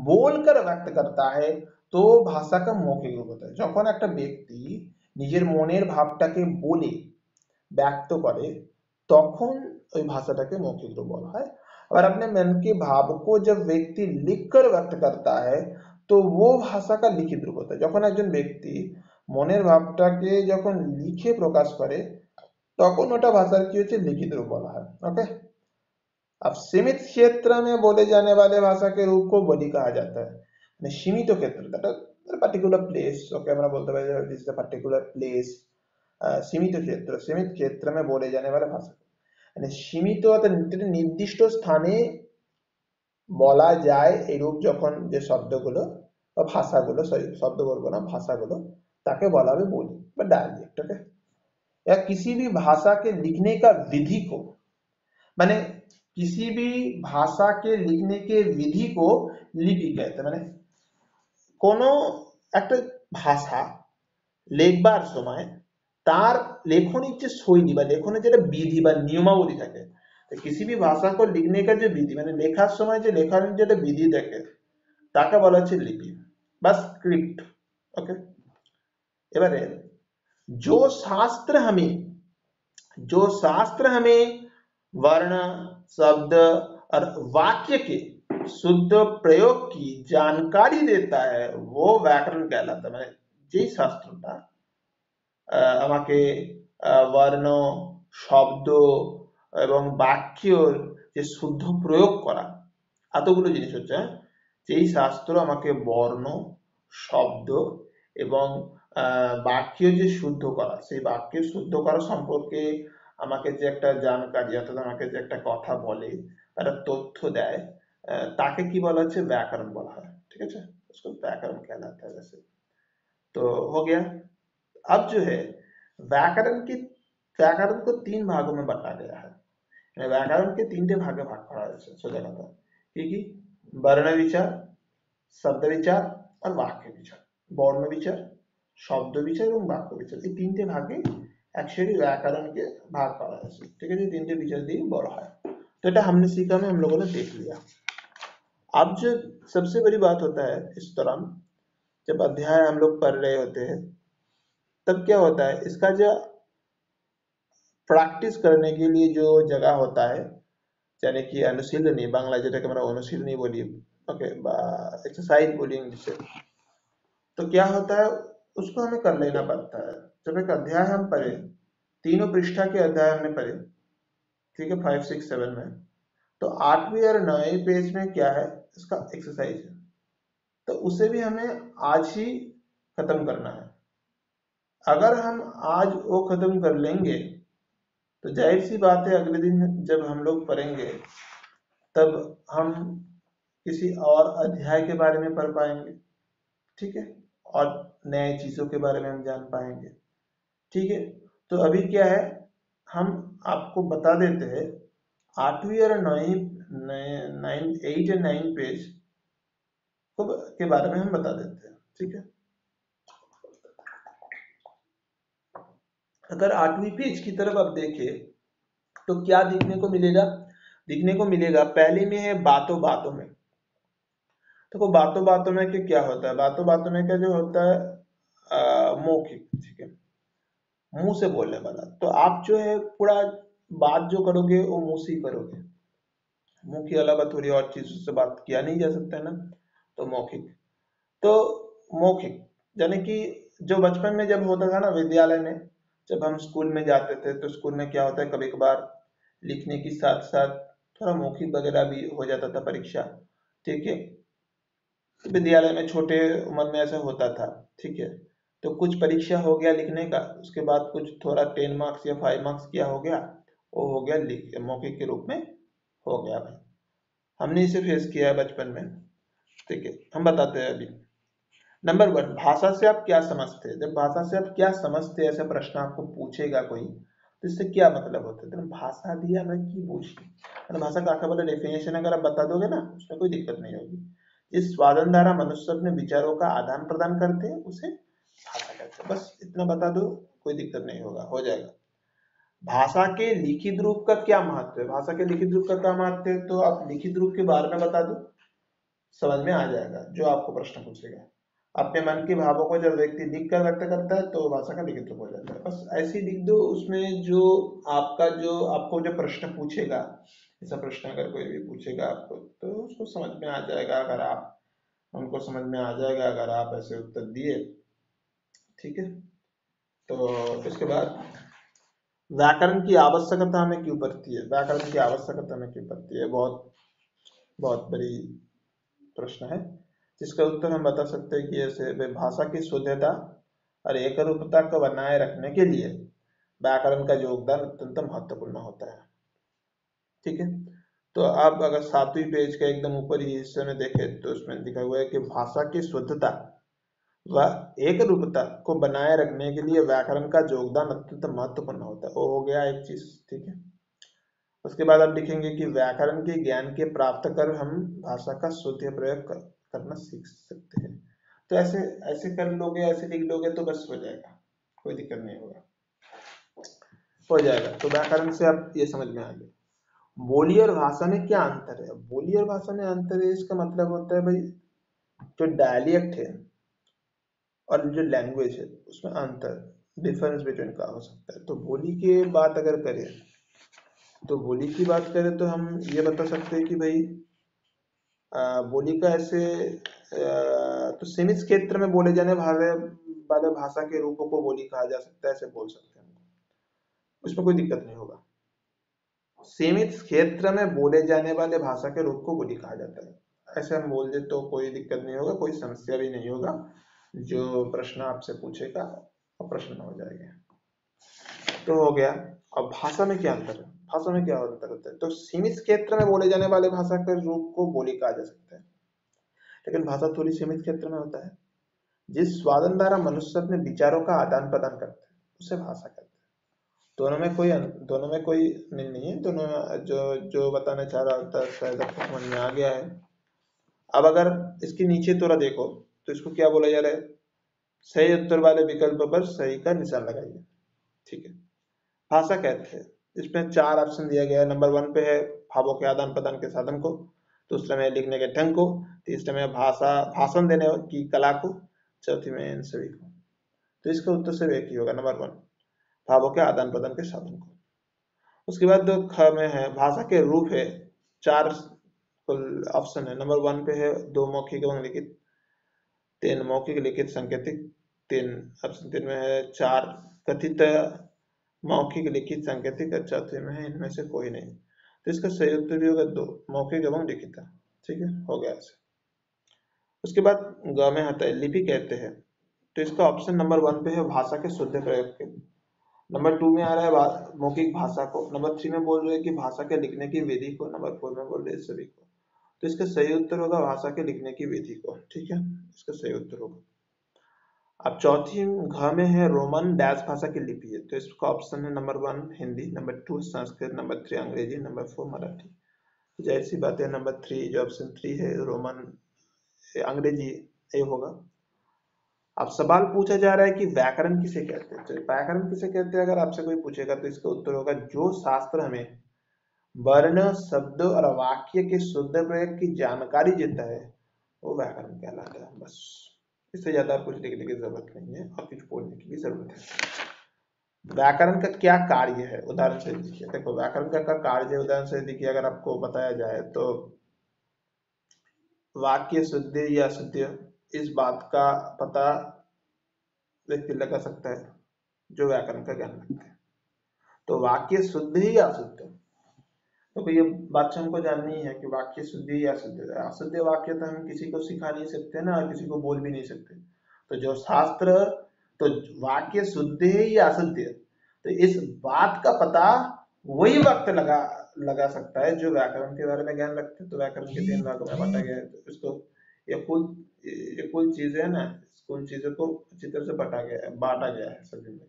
बोलकर व्यक्त करता है, तो भाषा का मौखिक रूप होता है। যখন একটা ব্যক্তি নিজের মনের ভাবটাকে বলে ব্যক্ত করে, তখন ওই ভাষাটাকে মৌখিক रूप বলা হয়। और अपने मन के भाव को जब व्यक्ति लिखकर व्यक्त करता है, तो वो भाषा का लिखित रूप होता है। যখন একজন ব্যক্তি মনের ভাবটাকে যখন লিখে প্রকাশ করে, তখন ওটা ভাষার কি হচ্ছে, লিখিত रूप বলা হয়। ओके, अब सीमित क्षेत्र में बोले जाने वाले भाषा के रूप को बोली कहा जाता है। सीमित क्षेत्र, पर्टिकुलर प्लेस, ओके, আমরা বলতে পারি this is a particular place. सीमित क्षेत्र में बोले जाने वाला भाषा, মানে সীমিত অর্থাৎ নির্দিষ্ট স্থানে বলা যায় এরূপ যখন যে শব্দগুলো বা ভাষাগুলো, সরি শব্দ বলবো না, ভাষাগুলো, তাকে বলা হবে बोली বা डायलेक्ट। ओके, या किसी भी भाषा के लिखने का विधि को, माने किसी भी भाषा के लिखने के विधि को लिपि कहते हैं। মানে কোনো একটা ভাষা লেখবার সময় তার লেখনির যে শৈলী বা লেখনের যেটা বিধি বা নিয়মাবলী থাকে, তো किसी भी भाषा को लिखने का जो विधि মানে লেখার সময় যে লেখার যেটা বিধি থাকে তাকে বলা হচ্ছে লিপি বা স্ক্রিপ্ট। ওকে, এবারে जो शास्त्र हमें जो शास्त्र हमें वर्ण, शब्द और वाक्य के शुद्ध प्रयोग की जानकारी देता है वो व्याकरण कहलाता है। মানে যেই শাস্ত্রটা আমাকে বর্ণ, শব্দ এবং বাক্যর যে শুদ্ধ প্রয়োগ করা, এতগুলো জিনিস হচ্ছে, যেই শাস্ত্র আমাকে বর্ণ, শব্দ এবং বাক্য যে শুদ্ধ করা, সেই বাক্যের শুদ্ধ করা সম্পর্কে আমাকে যে একটা জানকারি অর্থাৎ আমাকে যে একটা কথা বলে, একটা তথ্য দেয়, তাকে কি বলা হচ্ছে? व्याकरण বলা হয়। ঠিক আছে, उसको व्याकरण कहलाता है वैसे। तो हो गया। अब जो है व्याकरण को 3 भागों में बांटा गया है। व्याकरण के 3 भागे भाग करा है सोचा जाता है, कि वर्ण विचार, शब्द विचार और वाक्य विचार। বর্ণ বিচার, শব্দ বিচার এবং বাক্য বিচার, এই 3 ভাগে एक्चुअली व्याकरण के भाग करा है। ठीक है, ये 3 विचार দিয়ে বড় হয়। तो এটা हमने सीखा में हम लोगों ने देख लिया। अब जो सबसे बड़ी बात होता है इस दौरान, जब अध्याय हम लोग पढ़ रहे होते हैं, तब क्या होता है, इसका जो प्रैक्टिस करने के लिए जो जगह होता है, यानी कि अनुशीलनी, बांग्ला যেটাকে আমরা অনুশীলনী বলি, ओके, एक्सरसाइज बोली इंग्लिश से, तो क्या होता है, उसको हमें कर लेना पड़ता है। जब एक अध्याय हम पढ़े, तीनों पृष्ठा के अध्याय हमने पढ़े, ठीक है, 5, 6, 7 में, तो 8वीं और 9वीं पेज में क्या है, इसका एक्सरसाइज है, तो उसे भी हमें आज ही खत्म करना है। अगर हम आज वो खत्म कर लेंगे तो जाहिर सी बात है अगले दिन जब हम लोग पढ़ेंगे तब हम किसी और अध्याय के बारे में पढ़ पाएंगे, ठीक है, और नए चीजों के बारे में हम जान पाएंगे। ठीक है, तो अभी क्या है, हम आपको बता देते हैं 8वीं और 8 और 9 पेज के बारे में हम बता देते हैं। ठीक है, अगर 8वीं पेज की तरफ आप देखें तो क्या दिखने को मिलेगा? दिखने को मिलेगा पहले में है बातों बातों में। देखो बातों बातों में क्या होता है, बातों बातों में क्या जो होता है, मौखिक, ठीक है, मुंह से बोलने वाला। तो आप जो है पूरा बात जो करोगे वो मुंह से ही करोगे, मुंह के अलावा थोड़ी और चीजों से बात किया नहीं जा सकता है ना, तो मौखिक। तो मौखिक यानी कि जो बचपन में जब होता था ना, विद्यालय में जब हम स्कूल में जाते थे, तो स्कूल में क्या होता है, कभी कभार लिखने के साथ साथ थोड़ा मौखिक वगैरह भी हो जाता था परीक्षा। ठीक है, विद्यालय में छोटे उम्र में ऐसा होता था। ठीक है, तो कुछ परीक्षा हो गया लिखने का, उसके बाद कुछ थोड़ा 10 मार्क्स या 5 मार्क्स क्या हो गया, वो हो गया मौखिक के रूप में हो गया भाई। हमने इसे फेस किया है बचपन में। ठीक है, हम बताते हैं अभी। नंबर 1, भाषा से आप क्या समझते हैं? जब भाषा से आप क्या समझते हैं ऐसा प्रश्न आपको पूछेगा कोई, तो इससे क्या मतलब होता है? तो भाषा दिया मैं की पूछी, भाषा का आखा वाला डेफिनेशन अगर आप बता दोगे ना, उसमें कोई दिक्कत नहीं होगी। इस स्वादन द्वारा मनुष्य अपने विचारों का आदान प्रदान करते हैं, उसे भाषा कहते हैं। बस इतना बता दो, कोई दिक्कत नहीं होगा, हो जाएगा। भाषा के लिखित रूप का क्या महत्व है? भाषा के लिखित रूप का क्या महत्व है, तो आप लिखित रूप के बारे में बता दो, समझ में आ जाएगा जो आपको प्रश्न पूछेगा। अपने मन के भावों को जब व्यक्ति लिख कर व्यक्त करता है तो भाषा का लिखित रूप हो जाता है। बस ऐसे ही लिख दो, उसमें जो आपको जो प्रश्न पूछेगा, ऐसा प्रश्न अगर कोई भी पूछेगा आपको, तो उसको समझ में आ जाएगा, अगर आप उनको समझ में आ जाएगा अगर आप ऐसे उत्तर दिए। ठीक है, तो इसके बाद व्याकरण की आवश्यकता हमें क्यों पड़ती है? व्याकरण की आवश्यकता हमें क्यों पड़ती है? बहुत बहुत बड़ी प्रश्न है, जिसका उत्तर हम बता सकते हैं कि ऐसे भाषा की शुद्धता और एकरूपता को बनाए रखने के लिए व्याकरण का योगदान अत्यंत महत्वपूर्ण होता है। ठीक है, तो आप अगर 7वीं पेज के एकदम ऊपरी हिस्से में देखें तो उसमें लिखा हुआ है कि भाषा की शुद्धता व एकरूपता को बनाए रखने के लिए व्याकरण का योगदान अत्यंत महत्वपूर्ण होता है। वो हो गया एक चीज। ठीक है, उसके बाद आप लिखेंगे कि व्याकरण के ज्ञान के प्राप्त कर हम भाषा का शुद्ध प्रयोग करना सीख सकते हैं। तो ऐसे ऐसे कर लोगे, ऐसे लिख लोगे तो बस हो जाएगा, कोई दिक्कत नहीं होगा, हो जाएगा। तो व्याकरण से आप ये समझ में आ गया। बोली और भाषा में क्या अंतर है? बोली और भाषा में अंतर है, इसका मतलब होता है भाई जो डायलिएक्ट है और जो लैंग्वेज है उसमें अंतर, डिफरेंस बिटवीन का हो सकता है। तो बोली की बात अगर करें, तो बोली की बात करें तो हम ये बता सकते हैं कि भाई बोली का ऐसे तो सीमित क्षेत्र में बोले जाने वाले वाले भाषा के रूपों को बोली कहा जा सकता है, ऐसे बोल सकते हैं, उसमें कोई दिक्कत नहीं होगा। सीमित क्षेत्र में बोले जाने वाले भाषा के रूप को बोली कहा जाता है, ऐसे हम बोल दे तो कोई दिक्कत नहीं होगा, कोई समस्या भी नहीं होगा। जो प्रश्न आपसे पूछेगा वो प्रश्न हो जाएगा। तो हो गया। अब भाषा में क्या अंतर है? भाषा में क्या अंतर होता है? तो सीमित क्षेत्र में बोले जाने वाले भाषा के रूप को बोली कहा जा सकता है, लेकिन भाषा थोड़ी सीमित क्षेत्र में होता है। जिस साधन द्वारा मनुष्य अपने विचारों का आदान प्रदान करते हैं उसे भाषा कहते हैं। दोनों में कोई नहीं है, दोनों में जो जो बताना चाह रहा होता है शायद आपको समझ में आ गया है। अब अगर इसके नीचे थोड़ा देखो तो इसको क्या बोला जा रहा है? सही उत्तर वाले विकल्प पर सही का निशान लगाइए। ठीक है, भाषा कहते हैं, इसमें 4 ऑप्शन दिया गया है। नंबर 1 पे है भावों के आदान प्रदान के साधन को, दूसरे में लिखने के ढंग को, तीसरे में भाषा भाषण देने की कला को, चौथी में इन सभी को। तो इसका उत्तर सिर्फ एक ही होगा, नंबर 1, भावों के आदान प्रदान के साधन को। उसके बाद ख में है भाषा के रूप है, 4 कुल ऑप्शन है। नंबर 1 पे है 2 मौखिक एवं लिखित, 3 मौखिक लिखित सांकेतिक, 3 ऑप्शन 3 में है 4 कथित मौखिक लिखित सांकेतिक, और चौथे में है इनमें से कोई नहीं। तो इसका सही उत्तर भी होगा 2 मौखिक एवं लिखित। ठीक है, हो गया ऐसे। उसके बाद ग में आता है लिपि कहते हैं, तो इसका ऑप्शन नंबर 1 पे है भाषा के शुद्ध प्रयोग के। नंबर 2 में आ रहा है मौखिक भाषा को। नंबर 3 में बोल रहे हैं कि भाषा के लिखने की विधि को। नंबर 4 में बोल रहे हैं सभी को। तो इसका सही उत्तर होगा भाषा के लिखने की विधि को। ठीक है, इसका सही उत्तर होगा। अब चौथी घ में है रोमन डैश भाषा की लिपि है, तो इसका ऑप्शन है number 1 Hindi, number 2 Sanskrit, number 3 अंग्रेजी, नंबर 4 मराठी। जाहिर सी बात है नंबर 3 जो ऑप्शन 3 है रोमन अंग्रेजी, ये होगा। अब सवाल पूछा जा रहा है कि व्याकरण किसे कहते हैं। तो व्याकरण किसे कहते हैं अगर आपसे कोई पूछेगा तो इसका उत्तर होगा जो शास्त्र हमें वर्ण शब्द और वाक्य के शुद्ध प्रयोग की जानकारी देता है वो व्याकरण कहलाता है। बस, इससे ज्यादा कुछ लिखने की जरूरत नहीं है और कुछ बोलने की भी जरूरत है। व्याकरण का क्या कार्य है उदाहरण से देखिए। देखो व्याकरण का कार्य है उदाहरण से देखिए, अगर आपको बताया जाए तो वाक्य शुद्ध या अशुद्ध इस बात का पता व्यक्ति लगा सकता है जो व्याकरण का ज्ञान रखते हैं। तो वाक्य शुद्ध ही या अशुद्ध, तो ये बात हमको जाननी है कि वाक्य शुद्ध ही या अशुद्ध है। अशुद्ध वाक्य तो हम किसी को सिखा नहीं सकते ना, और किसी को बोल भी नहीं सकते। तो जो शास्त्र, तो वाक्य शुद्ध है या अशुद्ध है, तो इस बात का पता वही वक्त लगा लगा सकता है जो व्याकरण के बारे में ज्ञान रखते हैं। तो व्याकरण के 3 भागों में बांटा गया है। तो इसको ये कुल चीजें है ना, कुल चीजों को अच्छी तरह से बांटा गया है सभी में,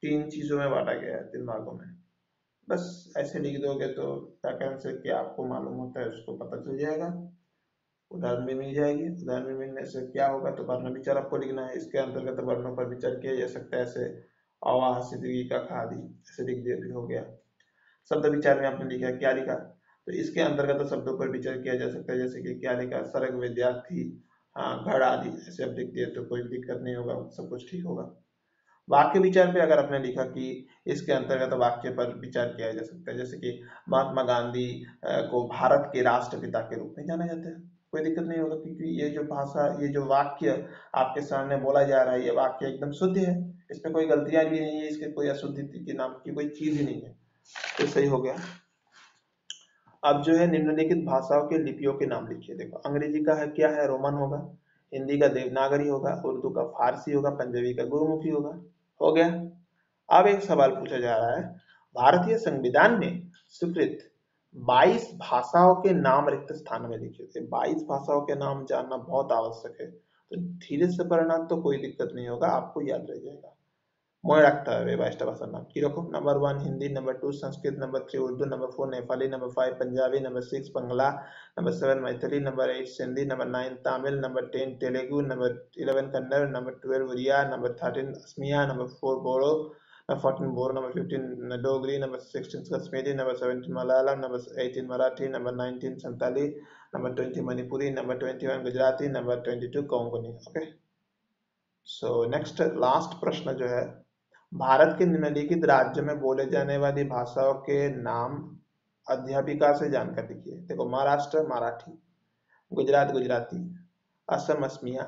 3 चीजों में बांटा गया है, 3 भागों में। बस ऐसे लिख दोगे तो व्याकरण से क्या आपको मालूम होता है उसको पता चल जाएगा, उदाहरण भी मिल जाएगी। उदाहरण में मिलने से क्या होगा, तो वर्ण विचार आपको लिखना है। इसके अंतर्गत वर्णों पर विचार किया जा सकता है, ऐसे अवाह सिद्धि का खादी, ऐसे लिख दिया भी हो गया। शब्द विचार में आपने लिखा क्या लिखा, तो इसके अंतर्गत शब्दों पर विचार किया जा सकता है, जैसे कि क्या लिखा सर्ग विद्यार्थी, हाँ घड़ आदि, ऐसे आप लिख दिए तो कोई दिक्कत नहीं होगा, सब कुछ ठीक होगा। वाक्य विचार पे अगर आपने लिखा कि इसके अंतर्गत वाक्य पर विचार किया जा सकता है, जैसे कि महात्मा गांधी को भारत के राष्ट्रपिता के रूप में जाना जाता है, कोई दिक्कत नहीं होगा, क्योंकि ये जो भाषा, ये जो वाक्य आपके सामने बोला जा रहा है, ये वाक्य एकदम शुद्ध है, इसमें कोई गलतियां भी नहीं है, इसके कोई अशुद्धि के नाम की कोई चीज ही नहीं है। तो सही हो गया। अब जो है निम्नलिखित भाषाओं के लिपियों के नाम लिखिए। देखो अंग्रेजी का है क्या है, रोमन होगा, हिंदी का देवनागरी होगा, उर्दू का फारसी होगा, पंजाबी का गुरुमुखी होगा। हो गया। अब एक सवाल पूछा जा रहा है, भारतीय संविधान में स्वीकृत 22 भाषाओं के नाम रिक्त स्थान में लिखे थे। 22 भाषाओं के नाम जानना बहुत आवश्यक है, तो धीरे से पढ़ना तो कोई दिक्कत नहीं होगा, आपको याद रह जाएगा। মনে রাখতে হবে এই 22টা ভাষার নাম কিরকম। Number 1 Hindi, number 2 Sanskrit, number 3 Urdu, number 4 Nepali, number 5 Punjabi, number 6 Bangla, number 7 Maithili, number 8 Sindhi, number 9 Tamil, number 10 Telugu, number 11 Kannada, number 12 Oriya, number 13 Asamiya, number 4 Bodo, number 14 Boro, number 15 Dogri, number 16 Kashmiri, number 17 Malayalam, number 18 Marathi, number 19 Santali, number 20 Manipuri, number 21 Gujarati, number 22 Konkani. Okay, so next last प्रश्न जो है, भारत के निम्नलिखित राज्य में बोले जाने वाली भाषाओं के नाम अध्यापिका से जानकर लिखिए। देखो, महाराष्ट्र मराठी, गुजरात गुजराती, असम असमिया,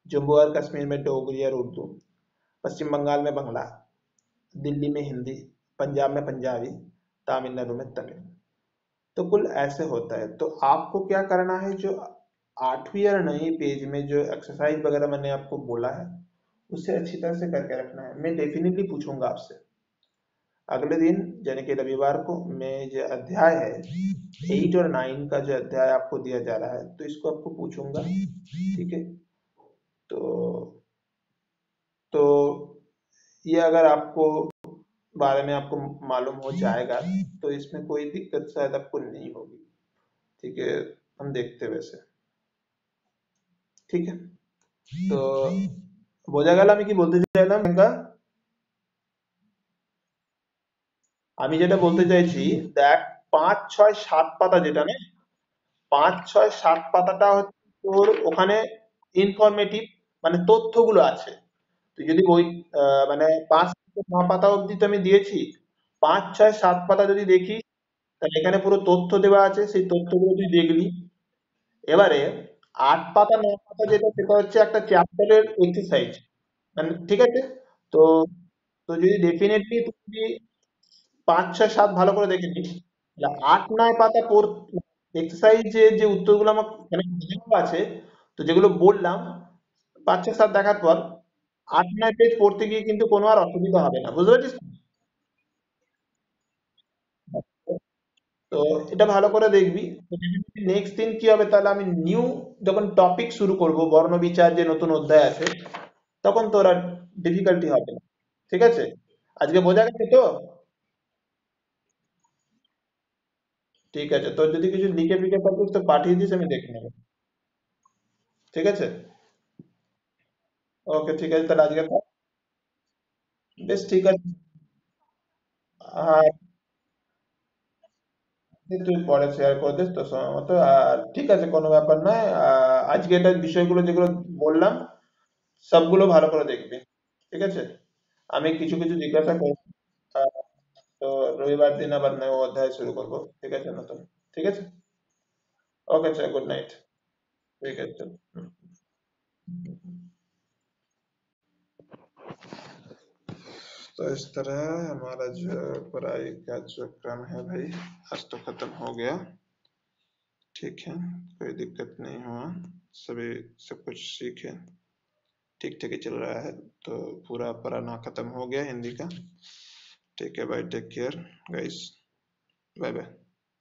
जम्मू और कश्मीर में डोगरी और उर्दू, पश्चिम बंगाल में बंगला, दिल्ली में हिंदी, पंजाब में पंजाबी, तमिलनाडु में तमिल। तो कुल ऐसे होता है। तो आपको क्या करना है, जो 8वीं और 9वीं पेज में जो एक्सरसाइज वगैरह मैंने आपको बोला है उसे अच्छी तरह से करके रखना है। मैं डेफिनेटली पूछूंगा आपसे अगले दिन, यानी कि रविवार को, मैं जो अध्याय है 8 और 9 का जो अध्याय आपको दिया जा रहा है, तो इसको आपको पूछूंगा। ठीक है, तो तो ये अगर आपको बारे में आपको मालूम हो जाएगा तो इसमें कोई दिक्कत शायद आपको नहीं होगी। ठीक है, हम देखते हैं वैसे। ঠিক আছে, তো বোঝা গেল আমি কি বলতে চাইলাম প্রিয়াঙ্কা? আমি যেটা বলতে চাইছি, দেখ, 5 6 7 পাতা যেটা না, 5 6 7 পাতাটা হচ্ছে তোর ওখানে ইনফরমেটিভ, মানে তথ্যগুলো আছে। তুই যদি বই মানে 5 থেকে 9 পাতা অবধি তো আমি দিয়েছি, 5 6 7 পাতা যদি দেখিস তাহলে এখানে পুরো তথ্য দেওয়া আছে, সেই তথ্যগুলো তুই দেখলি। এবারে 8 পাতা 9 পাতা যেটা, সেটা হচ্ছে একটা চ্যাপ্টারের এক্সারসাইজ, মানে ঠিক আছে। তো তো যদি ডেফিনেটলি তুমি 5 6 7 ভালো করে দেখে নিস, তাহলে 8 9 পাতা পড় এক্সারসাইজে যে উত্তরগুলো আমার মানে দেওয়া আছে, তো যেগুলো বললাম 5 6 7 দেখার পর 8 9 পেজ পড়তে গিয়ে কিন্তু কোনো আর অসুবিধা হবে না, বুঝতে পারছিস তো? তো এটা ভালো করে দেখবি। নেক্সট দিন কি হবে, তাহলে আমি নিউ যখন টপিক শুরু করব, বর্ণবিচার যে নতুন অধ্যায় আছে, তখন তোর আর ডিফিকাল্টি হবে না। ঠিক আছে, আজকে বোঝা গেছে তো? ঠিক আছে, তোর যদি কিছু লিখে ফিকে থাকিস তো পাঠিয়ে দিস, আমি দেখে নেবো। ঠিক আছে, ওকে, ঠিক আছে, তাহলে আজকে থাক। বেশ, ঠিক আছে। হ্যাঁ, তুই পরে শেয়ার করে দিস তোর সময় মতো। আর ঠিক আছে, কোনো ব্যাপার নয়। আজকে এটা বিষয়গুলো যেগুলো বললাম সবগুলো ভালো করে দেখবি। ঠিক আছে, আমি কিছু কিছু জিজ্ঞাসা করবো। আহ, তো রবিবার দিন আবার নয় অধ্যায় শুরু করবো। ঠিক আছে, নতুন। ঠিক আছে, ওকে, চল, গুড নাইট। ঠিক আছে, চল। হুম। तो इस तरह हमारा जो पढ़ाई का जो क्रम है भाई, आज तो खत्म हो गया। ठीक है, कोई दिक्कत नहीं हुआ, सभी सब कुछ सीखे, ठीक ठीक ही चल रहा है। तो पूरा पढ़ाना खत्म हो गया हिंदी का। ठीक है भाई, take care guys, bye bye.